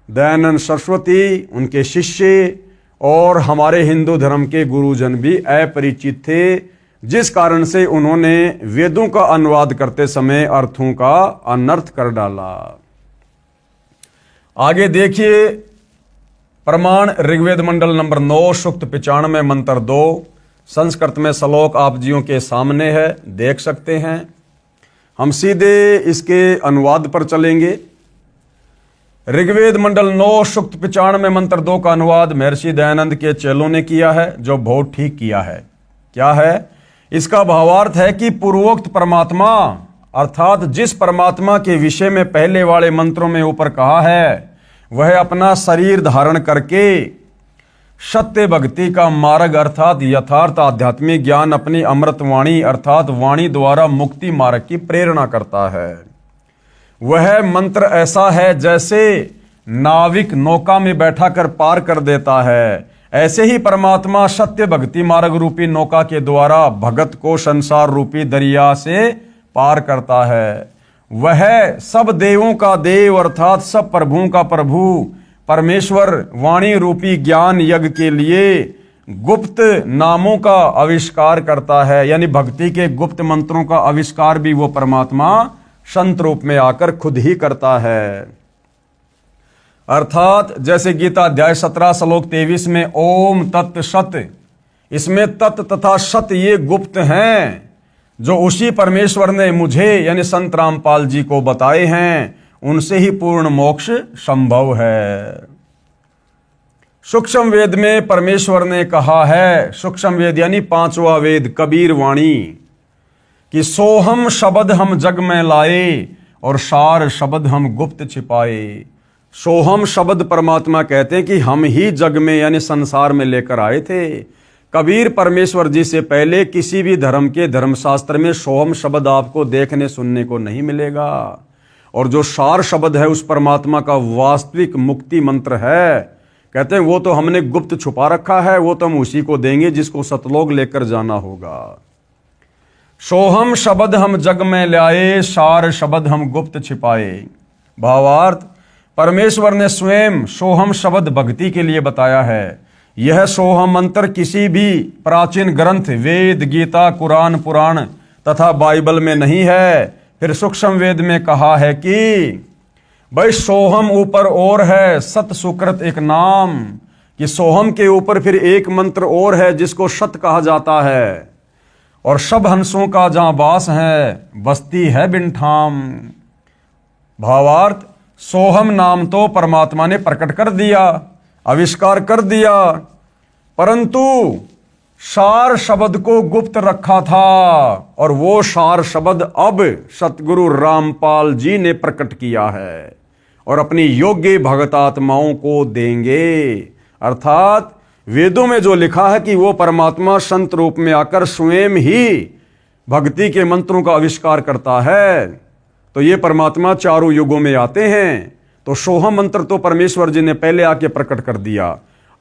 दयानंद सरस्वती, उनके शिष्य और हमारे हिंदू धर्म के गुरुजन भी अपरिचित थे, जिस कारण से उन्होंने वेदों का अनुवाद करते समय अर्थों का अनर्थ कर डाला। आगे देखिए प्रमाण। ऋग्वेद मंडल नंबर 9 सूक्त 95 मंत्र 2 संस्कृत में श्लोक आप जियों के सामने है, देख सकते हैं। हम सीधे इसके अनुवाद पर चलेंगे। ऋग्वेद मंडल 9 सूक्त 95 मंत्र 2 का अनुवाद महर्षि दयानंद के चेलों ने किया है, जो बहुत ठीक किया है। क्या है इसका भावार्थ? है कि पूर्वोक्त परमात्मा अर्थात जिस परमात्मा के विषय में पहले वाले मंत्रों में ऊपर कहा है, वह अपना शरीर धारण करके सत्य भक्ति का मार्ग अर्थात यथार्थ आध्यात्मिक ज्ञान अपनी अमृत वाणी अर्थात वाणी द्वारा मुक्ति मार्ग की प्रेरणा करता है। वह मंत्र ऐसा है जैसे नाविक नौका में बैठा कर पार कर देता है, ऐसे ही परमात्मा सत्य भक्ति मार्ग रूपी नौका के द्वारा भगत को संसार रूपी दरिया से पार करता है। वह सब देवों का देव अर्थात सब प्रभुओं का प्रभु परमेश्वर वाणी रूपी ज्ञान यज्ञ के लिए गुप्त नामों का आविष्कार करता है, यानी भक्ति के गुप्त मंत्रों का आविष्कार भी वो परमात्मा संत रूप में आकर खुद ही करता है। अर्थात जैसे गीता अध्याय 17 श्लोक 23 में ओम तत् सत, इसमें तत् तथा सत ये गुप्त हैं जो उसी परमेश्वर ने मुझे यानी संत रामपाल जी को बताए हैं, उनसे ही पूर्ण मोक्ष संभव है। सूक्ष्म वेद में परमेश्वर ने कहा है, सूक्ष्म वेद यानी 5वां वेद कबीर वाणी, कि सोहम शब्द हम जग में लाए और सार शब्द हम गुप्त छिपाए। सोहम शब्द परमात्मा कहते हैं कि हम ही जग में यानी संसार में लेकर आए थे। कबीर परमेश्वर जी से पहले किसी भी धर्म के धर्मशास्त्र में सोहम शब्द आपको देखने सुनने को नहीं मिलेगा, और जो सार शब्द है उस परमात्मा का वास्तविक मुक्ति मंत्र है, कहते हैं वो तो हमने गुप्त छुपा रखा है, वो तो हम उसी को देंगे जिसको सतलोक लेकर जाना होगा। सोहम शब्द हम जग में लाए, सार शब्द हम गुप्त छिपाए। भावार्थ, परमेश्वर ने स्वयं सोहम शब्द भक्ति के लिए बताया है। यह सोहम मंत्र किसी भी प्राचीन ग्रंथ वेद, गीता, कुरान, पुराण तथा बाइबल में नहीं है। फिर सूक्ष्म वेद में कहा है कि भाई सोहम ऊपर और है सत सुकृत एक नाम, कि सोहम के ऊपर फिर एक मंत्र और है जिसको सत कहा जाता है। और सब हंसों का जहां बास है बस्ती है बिन ठाम। भावार्थ, सोहम नाम तो परमात्मा ने प्रकट कर दिया, आविष्कार कर दिया, परंतु सार शब्द को गुप्त रखा था, और वो सार शब्द अब सतगुरु रामपाल जी ने प्रकट किया है और अपनी योग्य भगतात्माओं को देंगे। अर्थात वेदों में जो लिखा है कि वो परमात्मा संत रूप में आकर स्वयं ही भक्ति के मंत्रों का आविष्कार करता है, तो ये परमात्मा चारों युगों में आते हैं। तो सोहम मंत्र तो परमेश्वर जी ने पहले आके प्रकट कर दिया।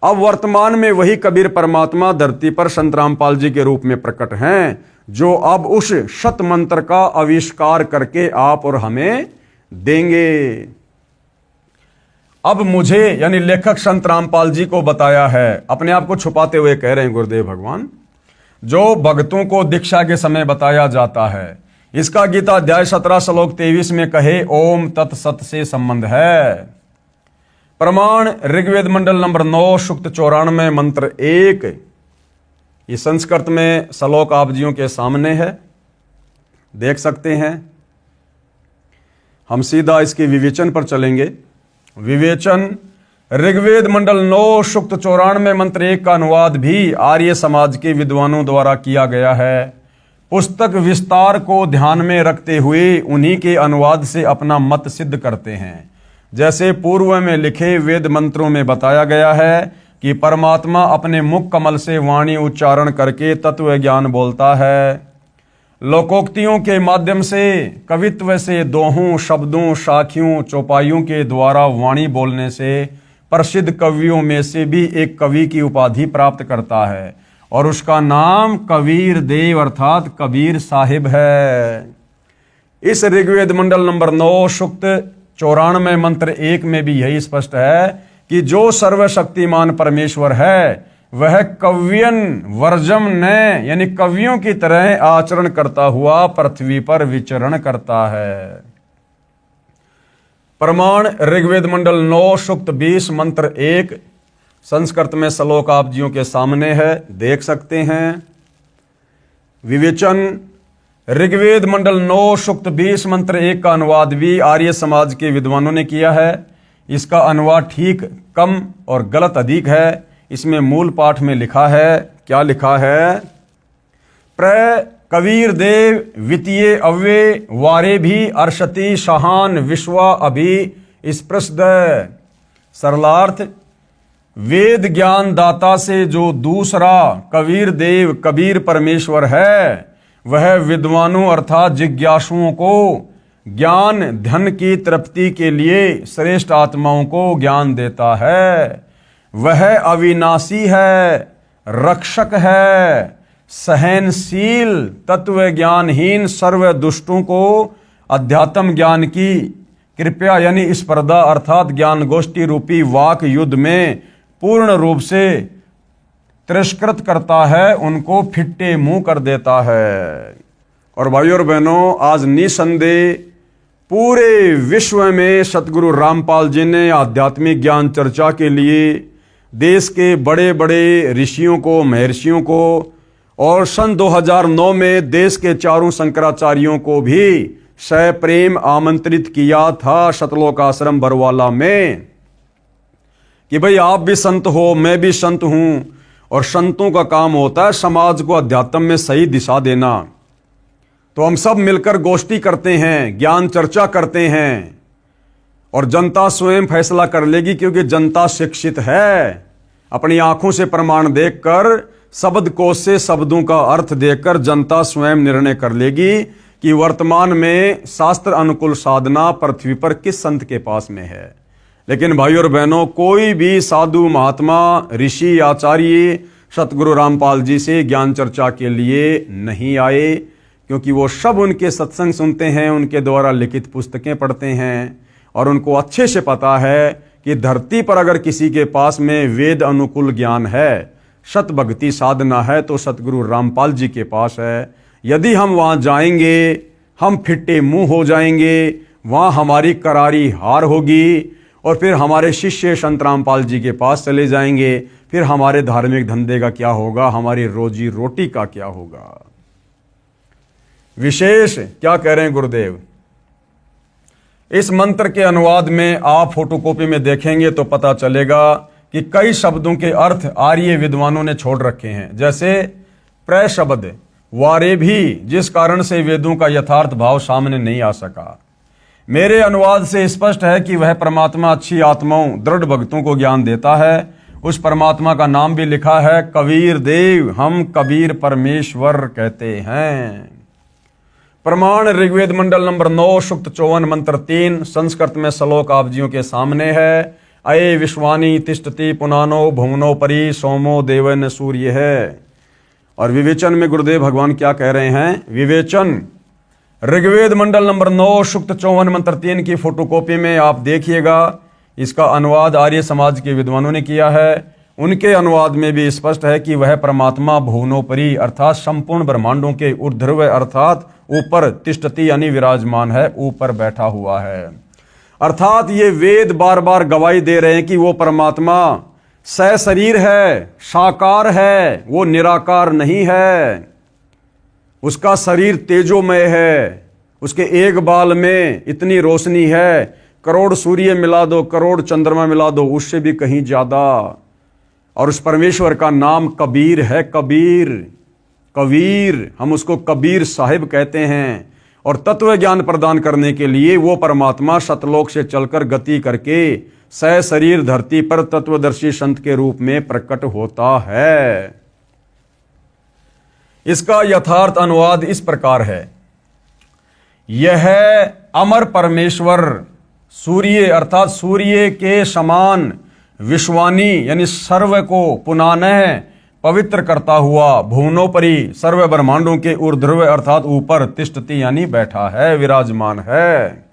अब वर्तमान में वही कबीर परमात्मा धरती पर संत रामपाल जी के रूप में प्रकट हैं, जो अब उस शत मंत्र का आविष्कार करके आप और हमें देंगे। अब मुझे यानी लेखक संत रामपाल जी को बताया है, अपने आप को छुपाते हुए कह रहे हैं गुरुदेव भगवान, जो भक्तों को दीक्षा के समय बताया जाता है, इसका गीता अध्याय 17 श्लोक 23 में कहे ओम तत्सत से संबंध है। प्रमाण ऋग्वेद मंडल नंबर 9 सूक्त 94 मंत्र 1। ये संस्कृत में श्लोक आप जियों के सामने है, देख सकते हैं। हम सीधा इसके विवेचन पर चलेंगे। विवेचन, ऋग्वेद मंडल 9 सूक्त 94 मंत्र 1 का अनुवाद भी आर्य समाज के विद्वानों द्वारा किया गया है। पुस्तक विस्तार को ध्यान में रखते हुए उन्हीं के अनुवाद से अपना मत सिद्ध करते हैं। जैसे पूर्व में लिखे वेद मंत्रों में बताया गया है कि परमात्मा अपने मुख कमल से वाणी उच्चारण करके तत्व ज्ञान बोलता है। लोकोक्तियों के माध्यम से, कवित्व से, दोहों, शब्दों, साखियों, चौपाइयों के द्वारा वाणी बोलने से प्रसिद्ध कवियों में से भी एक कवि की उपाधि प्राप्त करता है, और उसका नाम कबीर देव अर्थात कबीर साहिब है। इस ऋग्वेद मंडल नंबर 9 सूक्त 94 मंत्र 1 में भी यही स्पष्ट है कि जो सर्वशक्तिमान परमेश्वर है वह कव्यन वर्जम ने यानी कवियों की तरह आचरण करता हुआ पृथ्वी पर विचरण करता है। प्रमाण ऋग्वेद मंडल 9 सूक्त 20 मंत्र 1। संस्कृत में श्लोक आप जियों के सामने है, देख सकते हैं। विवेचन, ऋग्वेद मंडल 9 सूक्त 20 मंत्र 1 का अनुवाद भी आर्य समाज के विद्वानों ने किया है। इसका अनुवाद ठीक कम और गलत अधिक है। इसमें मूल पाठ में लिखा है, क्या लिखा है? प्र कबीर देव वित्तीय अव्य वारे भी अर्षति शाहान विश्वा अभि स्पृशद। सरलार्थ, वेद ज्ञान दाता से जो दूसरा कबीर देव कबीर परमेश्वर है, वह विद्वानों अर्थात जिज्ञासुओं को ज्ञान धन की तृप्ति के लिए श्रेष्ठ आत्माओं को ज्ञान देता है। वह अविनाशी है, रक्षक है, सहनशील, तत्व ज्ञानहीन सर्व दुष्टों को अध्यात्म ज्ञान की कृपया यानी स्पर्धा अर्थात ज्ञान गोष्ठी रूपी वाक युद्ध में पूर्ण रूप से तिरस्कृत करता है, उनको फिट्टे मुंह कर देता है। और भाइयों और बहनों, आज निसंदेह पूरे विश्व में सतगुरु रामपाल जी ने आध्यात्मिक ज्ञान चर्चा के लिए देश के बड़े बड़े ऋषियों को, महर्षियों को, और सन 2009 में देश के चारों शंकराचार्यों को भी सप्रेम आमंत्रित किया था सतलोक आश्रम बरवाला में कि भाई आप भी संत हो, मैं भी संत हूं, और संतों का काम होता है समाज को अध्यात्म में सही दिशा देना। तो हम सब मिलकर गोष्ठी करते हैं, ज्ञान चर्चा करते हैं, और जनता स्वयं फैसला कर लेगी, क्योंकि जनता शिक्षित है। अपनी आंखों से प्रमाण देखकर, शब्द कोश से शब्दों का अर्थ देखकर जनता स्वयं निर्णय कर लेगी कि वर्तमान में शास्त्र अनुकूल साधना पृथ्वी पर किस संत के पास में है। लेकिन भाइयों और बहनों, कोई भी साधु महात्मा ऋषि आचार्य सतगुरु रामपाल जी से ज्ञान चर्चा के लिए नहीं आए, क्योंकि वो सब उनके सत्संग सुनते हैं, उनके द्वारा लिखित पुस्तकें पढ़ते हैं, और उनको अच्छे से पता है कि धरती पर अगर किसी के पास में वेद अनुकूल ज्ञान है, सत भक्ति साधना है, तो सतगुरु रामपाल जी के पास है। यदि हम वहां जाएंगे, हम फिट्टे मुंह हो जाएंगे, वहाँ हमारी करारी हार होगी और फिर हमारे शिष्य संत रामपाल जी के पास चले जाएंगे। फिर हमारे धार्मिक धंधे का क्या होगा, हमारी रोजी रोटी का क्या होगा। विशेष क्या कह रहे हैं गुरुदेव, इस मंत्र के अनुवाद में आप फोटोकॉपी में देखेंगे तो पता चलेगा कि कई शब्दों के अर्थ आर्य विद्वानों ने छोड़ रखे हैं। जैसे प्र शब्द वारे भी, जिस कारण से वेदों का यथार्थ भाव सामने नहीं आ सका। मेरे अनुवाद से स्पष्ट है कि वह परमात्मा अच्छी आत्माओं, दृढ़ भक्तों को ज्ञान देता है। उस परमात्मा का नाम भी लिखा है कबीर देव, हम कबीर परमेश्वर कहते हैं। प्रमाण ऋग्वेद मंडल नंबर 9 सूक्त 54 मंत्र 3 संस्कृत में श्लोक आप जियों के सामने है। अये विश्वानी तिष्ठति पुनानो भुवनो परि सोमो देवन सूर्य है। और विवेचन में गुरुदेव भगवान क्या कह रहे हैं, विवेचन ऋग्वेद मंडल नंबर 9 सूक्त 54 मंत्र 3 की फोटोकॉपी में आप देखिएगा। इसका अनुवाद आर्य समाज के विद्वानों ने किया है। उनके अनुवाद में भी स्पष्ट है कि वह परमात्मा भुवनोपरि अर्थात संपूर्ण ब्रह्मांडों के ऊर्ध्व अर्थात ऊपर तिष्ठति यानी विराजमान है, ऊपर बैठा हुआ है। अर्थात ये वेद बार बार गवाही दे रहे हैं कि वो परमात्मा सशरीर है, साकार है, वो निराकार नहीं है। उसका शरीर तेजोमय है, उसके एक बाल में इतनी रोशनी है, करोड़ सूर्य मिला दो, करोड़ चंद्रमा मिला दो, उससे भी कहीं ज्यादा। और उस परमेश्वर का नाम कबीर है, कबीर, कबीर, हम उसको कबीर साहिब कहते हैं। और तत्व ज्ञान प्रदान करने के लिए वो परमात्मा सतलोक से चलकर गति करके सशरीर धरती पर तत्वदर्शी संत के रूप में प्रकट होता है। इसका यथार्थ अनुवाद इस प्रकार है, यह अमर परमेश्वर सूर्य अर्थात सूर्य के समान विश्वानी यानी सर्व को पुनानः पवित्र करता हुआ भुवनोपरि सर्व ब्रह्मांडों के ऊर्ध्व अर्थात ऊपर तिष्ठति यानी बैठा है, विराजमान है।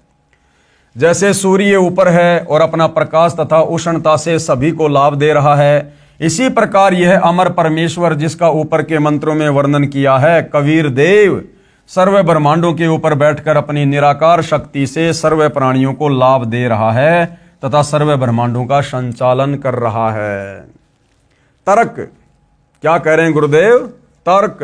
जैसे सूर्य ऊपर है और अपना प्रकाश तथा उष्णता से सभी को लाभ दे रहा है, इसी प्रकार यह अमर परमेश्वर जिसका ऊपर के मंत्रों में वर्णन किया है कबीर देव सर्व ब्रह्मांडों के ऊपर बैठकर अपनी निराकार शक्ति से सर्व प्राणियों को लाभ दे रहा है तथा सर्व ब्रह्मांडों का संचालन कर रहा है। तर्क क्या कह रहे हैं गुरुदेव, तर्क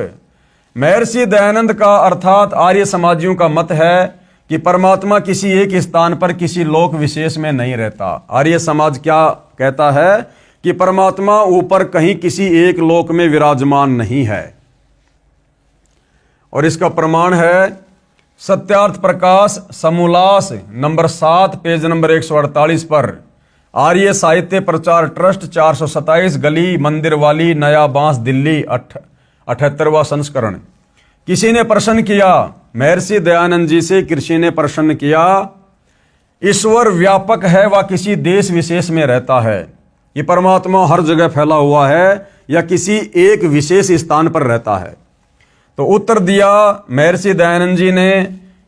महर्षि दयानंद का अर्थात आर्य समाजियों का मत है कि परमात्मा किसी एक स्थान पर किसी लोक विशेष में नहीं रहता। आर्य समाज क्या कहता है कि परमात्मा ऊपर कहीं किसी एक लोक में विराजमान नहीं है। और इसका प्रमाण है Satyarth Prakash समूलास number 7 page number 148 पर आर्य साहित्य प्रचार ट्रस्ट 427 गली मंदिर वाली नया बांस दिल्ली 78वां संस्करण। किसी ने प्रश्न किया महर्षि दयानंद जी से, किसी ने प्रश्न किया ईश्वर व्यापक है व किसी देश विशेष में रहता है, ये परमात्मा हर जगह फैला हुआ है या किसी एक विशेष स्थान पर रहता है? तो उत्तर दिया महर्षि दयानंद जी ने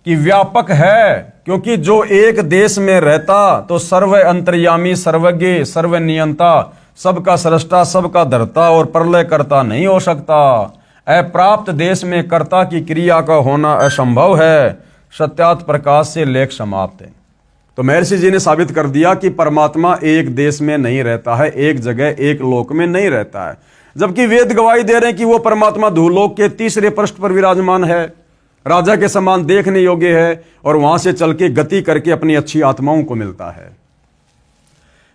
कि व्यापक है, क्योंकि जो एक देश में रहता तो सर्व अंतर्यामी सर्वज्ञ सर्व नियंता सबका सृष्टा सबका धर्ता और प्रलय करता नहीं हो सकता। अप्राप्त देश में कर्ता की क्रिया का होना असंभव है। सत्यार्थ प्रकाश से लेख समाप्त है। तो महर्षि जी ने साबित कर दिया कि परमात्मा एक देश में नहीं रहता है, एक जगह एक लोक में नहीं रहता है, जबकि वेद गवाही दे रहे हैं कि वो परमात्मा धूलोक के तीसरे पृष्ठ पर विराजमान है, राजा के समान देखने योग्य है और वहां से चल के गति करके अपनी अच्छी आत्माओं को मिलता है।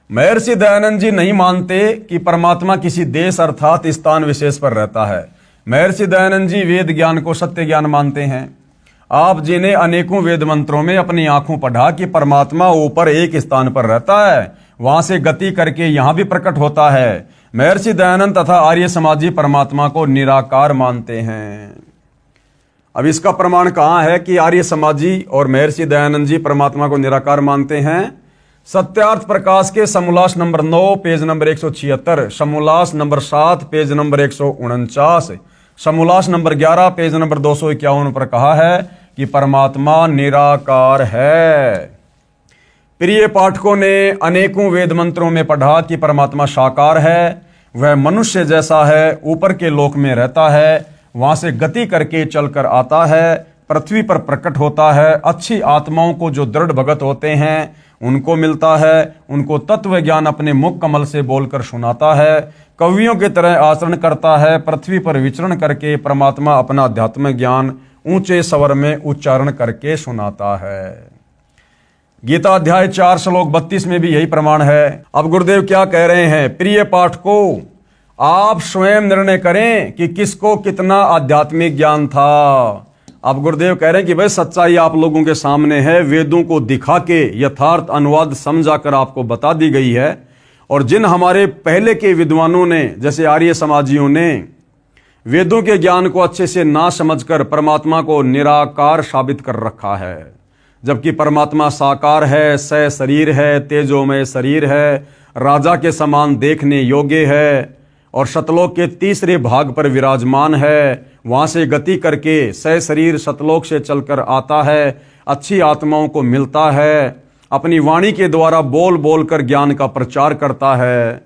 महर्षि दयानंद जी नहीं मानते कि परमात्मा किसी देश अर्थात स्थान विशेष पर रहता है। महर्षि दयानंद जी वेद ज्ञान को सत्य ज्ञान मानते हैं। आप जी ने अनेकों वेद मंत्रों में अपनी आंखों पढ़ा कि परमात्मा ऊपर एक स्थान पर रहता है, वहां से गति करके यहां भी प्रकट होता है। महर्षि दयानंद तथा आर्य समाजी परमात्मा को निराकार मानते हैं। अब इसका प्रमाण कहां है कि आर्य समाजी और महर्षि दयानंद जी परमात्मा को निराकार मानते हैं? सत्यार्थ प्रकाश के समोल्लास नंबर 9 पेज नंबर 176, समोल्लास नंबर 7 पेज नंबर 149, समोल्लास नंबर 11 पेज नंबर 251 पर कहा है कि परमात्मा निराकार है। प्रिय पाठकों ने अनेकों वेद मंत्रों में पढ़ा कि परमात्मा साकार है, वह मनुष्य जैसा है, ऊपर के लोक में रहता है, वहां से गति करके चलकर आता है, पृथ्वी पर प्रकट होता है। अच्छी आत्माओं को जो दृढ़ भगत होते हैं उनको मिलता है। उनको तत्व ज्ञान अपने मुख कमल से बोलकर सुनाता है। कवियों की तरह आचरण करता है। पृथ्वी पर विचरण करके परमात्मा अपना अध्यात्म ज्ञान ऊंचे स्वर में उच्चारण करके सुनाता है। गीता अध्याय 4 श्लोक 32 में भी यही प्रमाण है। अब गुरुदेव क्या कह रहे हैं, प्रिय पाठकों, आप स्वयं निर्णय करें कि किसको कितना आध्यात्मिक ज्ञान था। अब गुरुदेव कह रहे हैं कि भाई सच्चाई आप लोगों के सामने है, वेदों को दिखा के यथार्थ अनुवाद समझाकर आपको बता दी गई है। और जिन हमारे पहले के विद्वानों ने, जैसे आर्य समाजियों ने वेदों के ज्ञान को अच्छे से ना समझकर परमात्मा को निराकार साबित कर रखा है, जबकि परमात्मा साकार है, सशरीर है, तेजोमय शरीर है, राजा के समान देखने योग्य है और सतलोक के तीसरे भाग पर विराजमान है। वहां से गति करके सशरीर सतलोक से चलकर आता है, अच्छी आत्माओं को मिलता है, अपनी वाणी के द्वारा बोल बोल कर ज्ञान का प्रचार करता है।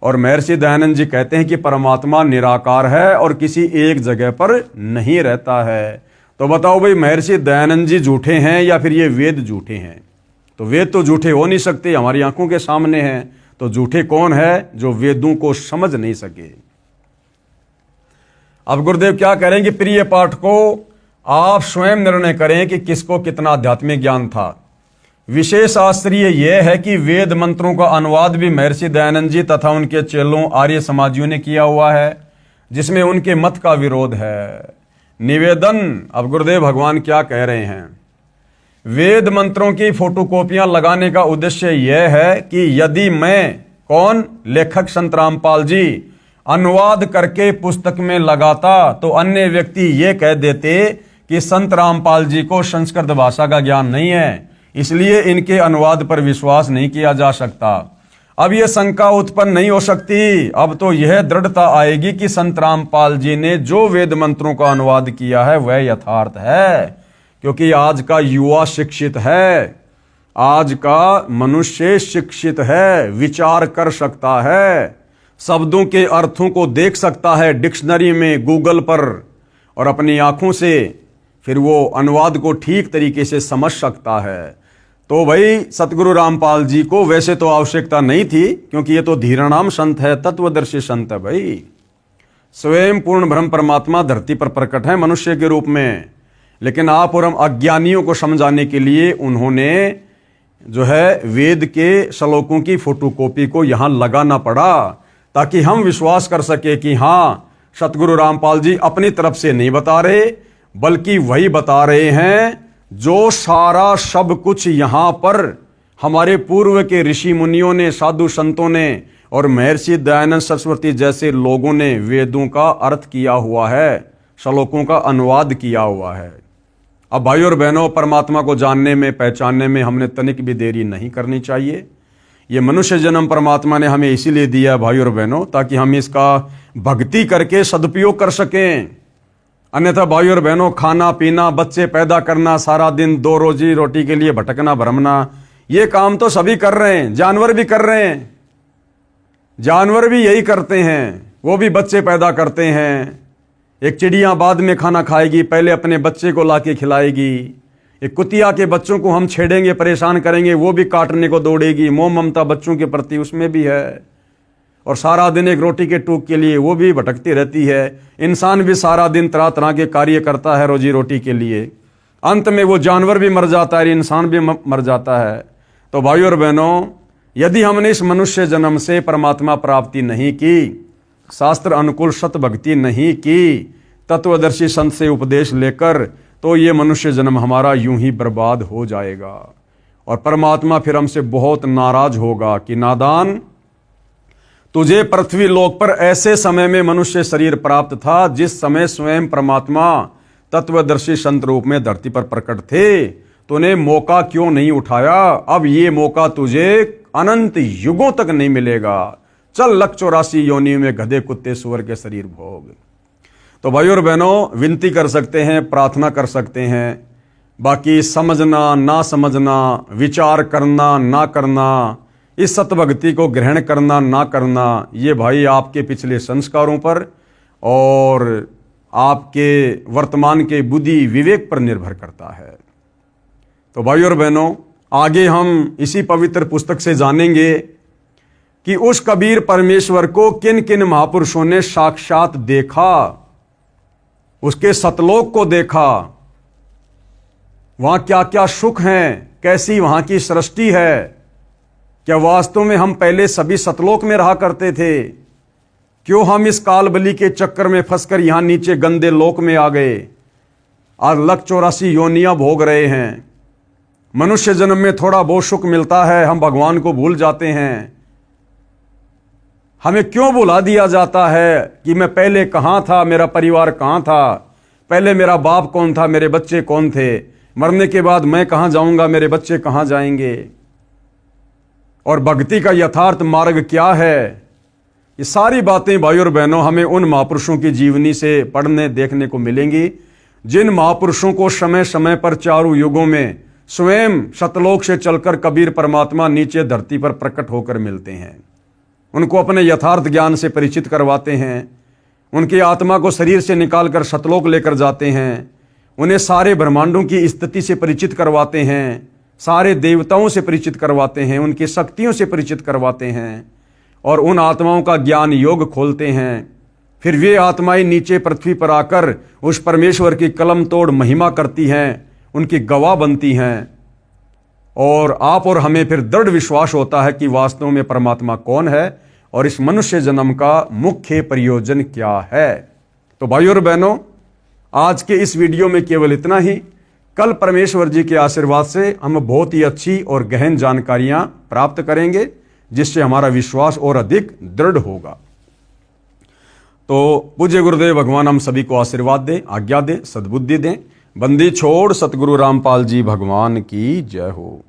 और महर्षि दयानंद जी कहते हैं कि परमात्मा निराकार है और किसी एक जगह पर नहीं रहता है। तो बताओ भाई, महर्षि दयानंद जी झूठे हैं या फिर ये वेद झूठे हैं? तो वेद तो झूठे हो नहीं सकते, हमारी आंखों के सामने हैं। तो झूठे कौन है? जो वेदों को समझ नहीं सके। अब गुरुदेव क्या कह रहे हैं कि प्रिय पाठकों, आप स्वयं निर्णय करें कि किसको कितना आध्यात्मिक ज्ञान था। विशेष आश्चर्य यह है कि वेद मंत्रों का अनुवाद भी महर्षि दयानंद जी तथा उनके चेलों आर्य समाजियों ने किया हुआ है, जिसमें उनके मत का विरोध है। निवेदन, अब गुरुदेव भगवान क्या कह रहे हैं, वेद मंत्रों की फोटोकॉपियां लगाने का उद्देश्य यह है कि यदि मैं, कौन, लेखक संत रामपाल जी, अनुवाद करके पुस्तक में लगाता तो अन्य व्यक्ति ये कह देते कि संत रामपाल जी को संस्कृत भाषा का ज्ञान नहीं है, इसलिए इनके अनुवाद पर विश्वास नहीं किया जा सकता। अब यह शंका उत्पन्न नहीं हो सकती। अब तो यह दृढ़ता आएगी कि संत रामपाल जी ने जो वेद मंत्रों का अनुवाद किया है वह यथार्थ है, क्योंकि आज का युवा शिक्षित है, आज का मनुष्य शिक्षित है, विचार कर सकता है, शब्दों के अर्थों को देख सकता है डिक्शनरी में, गूगल पर, और अपनी आंखों से फिर वो अनुवाद को ठीक तरीके से समझ सकता है। तो भाई सतगुरु रामपाल जी को वैसे तो आवश्यकता नहीं थी, क्योंकि ये तो धीराणाम संत है, तत्वदर्शी संत है। भाई स्वयं पूर्ण ब्रह्म परमात्मा धरती पर प्रकट है मनुष्य के रूप में, लेकिन आप और हम अज्ञानियों को समझाने के लिए उन्होंने जो है वेद के श्लोकों की फोटोकॉपी को यहां लगाना पड़ा, ताकि हम विश्वास कर सके कि हाँ, सतगुरु रामपाल जी अपनी तरफ से नहीं बता रहे, बल्कि वही बता रहे हैं जो सारा सब कुछ यहां पर हमारे पूर्व के ऋषि मुनियों ने, साधु संतों ने और महर्षि दयानंद सरस्वती जैसे लोगों ने वेदों का अर्थ किया हुआ है, श्लोकों का अनुवाद किया हुआ है। अब भाई और बहनों, परमात्मा को जानने में, पहचानने में हमने तनिक भी देरी नहीं करनी चाहिए। ये मनुष्य जन्म परमात्मा ने हमें इसीलिए दिया है भाई और बहनों, ताकि हम इसका भक्ति करके सदुपयोग कर सकें। अन्यथा भाई और बहनों, खाना पीना, बच्चे पैदा करना, सारा दिन दो रोजी रोटी के लिए भटकना भरमना, ये काम तो सभी कर रहे हैं, जानवर भी कर रहे हैं। जानवर भी यही करते हैं, वो भी बच्चे पैदा करते हैं। एक चिड़िया बाद में खाना खाएगी, पहले अपने बच्चे को लाके खिलाएगी। एक कुतिया के बच्चों को हम छेड़ेंगे, परेशान करेंगे, वो भी काटने को दौड़ेगी। मोह ममता बच्चों के प्रति उसमें भी है, और सारा दिन एक रोटी के टूक के लिए वो भी भटकती रहती है। इंसान भी सारा दिन तरह तरह के कार्य करता है रोजी रोटी के लिए, अंत में वो जानवर भी मर जाता है, इंसान भी मर जाता है। तो भाई और बहनों, यदि हमने इस मनुष्य जन्म से परमात्मा प्राप्ति नहीं की, शास्त्र अनुकूल सत भक्ति नहीं की, तत्वदर्शी संत से उपदेश लेकर, तो ये मनुष्य जन्म हमारा यूं ही बर्बाद हो जाएगा। और परमात्मा फिर हमसे बहुत नाराज होगा कि नादान, तुझे पृथ्वी लोक पर ऐसे समय में मनुष्य शरीर प्राप्त था जिस समय स्वयं परमात्मा तत्वदर्शी संत रूप में धरती पर प्रकट थे, तूने मौका क्यों नहीं उठाया? अब ये मौका तुझे अनंत युगों तक नहीं मिलेगा। चल लख 84 योनि में गधे कुत्ते सुअर के शरीर भोग। तो भाई और बहनों, विनती कर सकते हैं, प्रार्थना कर सकते हैं, बाकी समझना ना समझना, विचार करना ना करना, इस सतभक्ति को ग्रहण करना ना करना, ये भाई आपके पिछले संस्कारों पर और आपके वर्तमान के बुद्धि विवेक पर निर्भर करता है। तो भाइयों और बहनों, आगे हम इसी पवित्र पुस्तक से जानेंगे कि उस कबीर परमेश्वर को किन किन महापुरुषों ने साक्षात देखा, उसके सतलोक को देखा, वहां क्या क्या सुख हैं, कैसी वहां की सृष्टि है, क्या वास्तव में हम पहले सभी सतलोक में रहा करते थे, क्यों हम इस कालबली के चक्कर में फंसकर यहां नीचे गंदे लोक में आ गए, आज 184 योनियां भोग रहे हैं। मनुष्य जन्म में थोड़ा बहुत सुख मिलता है, हम भगवान को भूल जाते हैं। हमें क्यों भुला दिया जाता है कि मैं पहले कहां था, मेरा परिवार कहां था, पहले मेरा बाप कौन था, मेरे बच्चे कौन थे, मरने के बाद मैं कहां जाऊंगा, मेरे बच्चे कहां जाएंगे, और भक्ति का यथार्थ मार्ग क्या है। ये सारी बातें भाइयों और बहनों हमें उन महापुरुषों की जीवनी से पढ़ने देखने को मिलेंगी, जिन महापुरुषों को समय समय पर चारों युगों में स्वयं सतलोक से चलकर कबीर परमात्मा नीचे धरती पर प्रकट होकर मिलते हैं, उनको अपने यथार्थ ज्ञान से परिचित करवाते हैं, उनकी आत्मा को शरीर से निकालकर सतलोक लेकर जाते हैं, उन्हें सारे ब्रह्मांडों की स्थिति से परिचित करवाते हैं, सारे देवताओं से परिचित करवाते हैं, उनकी शक्तियों से परिचित करवाते हैं, और उन आत्माओं का ज्ञान योग खोलते हैं। फिर वे आत्माएं नीचे पृथ्वी पर आकर उस परमेश्वर की कलम तोड़ महिमा करती हैं, उनकी गवाह बनती हैं, और आप और हमें फिर दृढ़ विश्वास होता है कि वास्तव में परमात्मा कौन है और इस मनुष्य जन्म का मुख्य प्रयोजन क्या है। तो भाइयों और बहनों, आज के इस वीडियो में केवल इतना ही। कल परमेश्वर जी के आशीर्वाद से हम बहुत ही अच्छी और गहन जानकारियां प्राप्त करेंगे, जिससे हमारा विश्वास और अधिक दृढ़ होगा। तो पूज्य गुरुदेव भगवान हम सभी को आशीर्वाद दें, आज्ञा दें, सद्बुद्धि दें। बंदी छोड़ सतगुरु रामपाल जी भगवान की जय हो।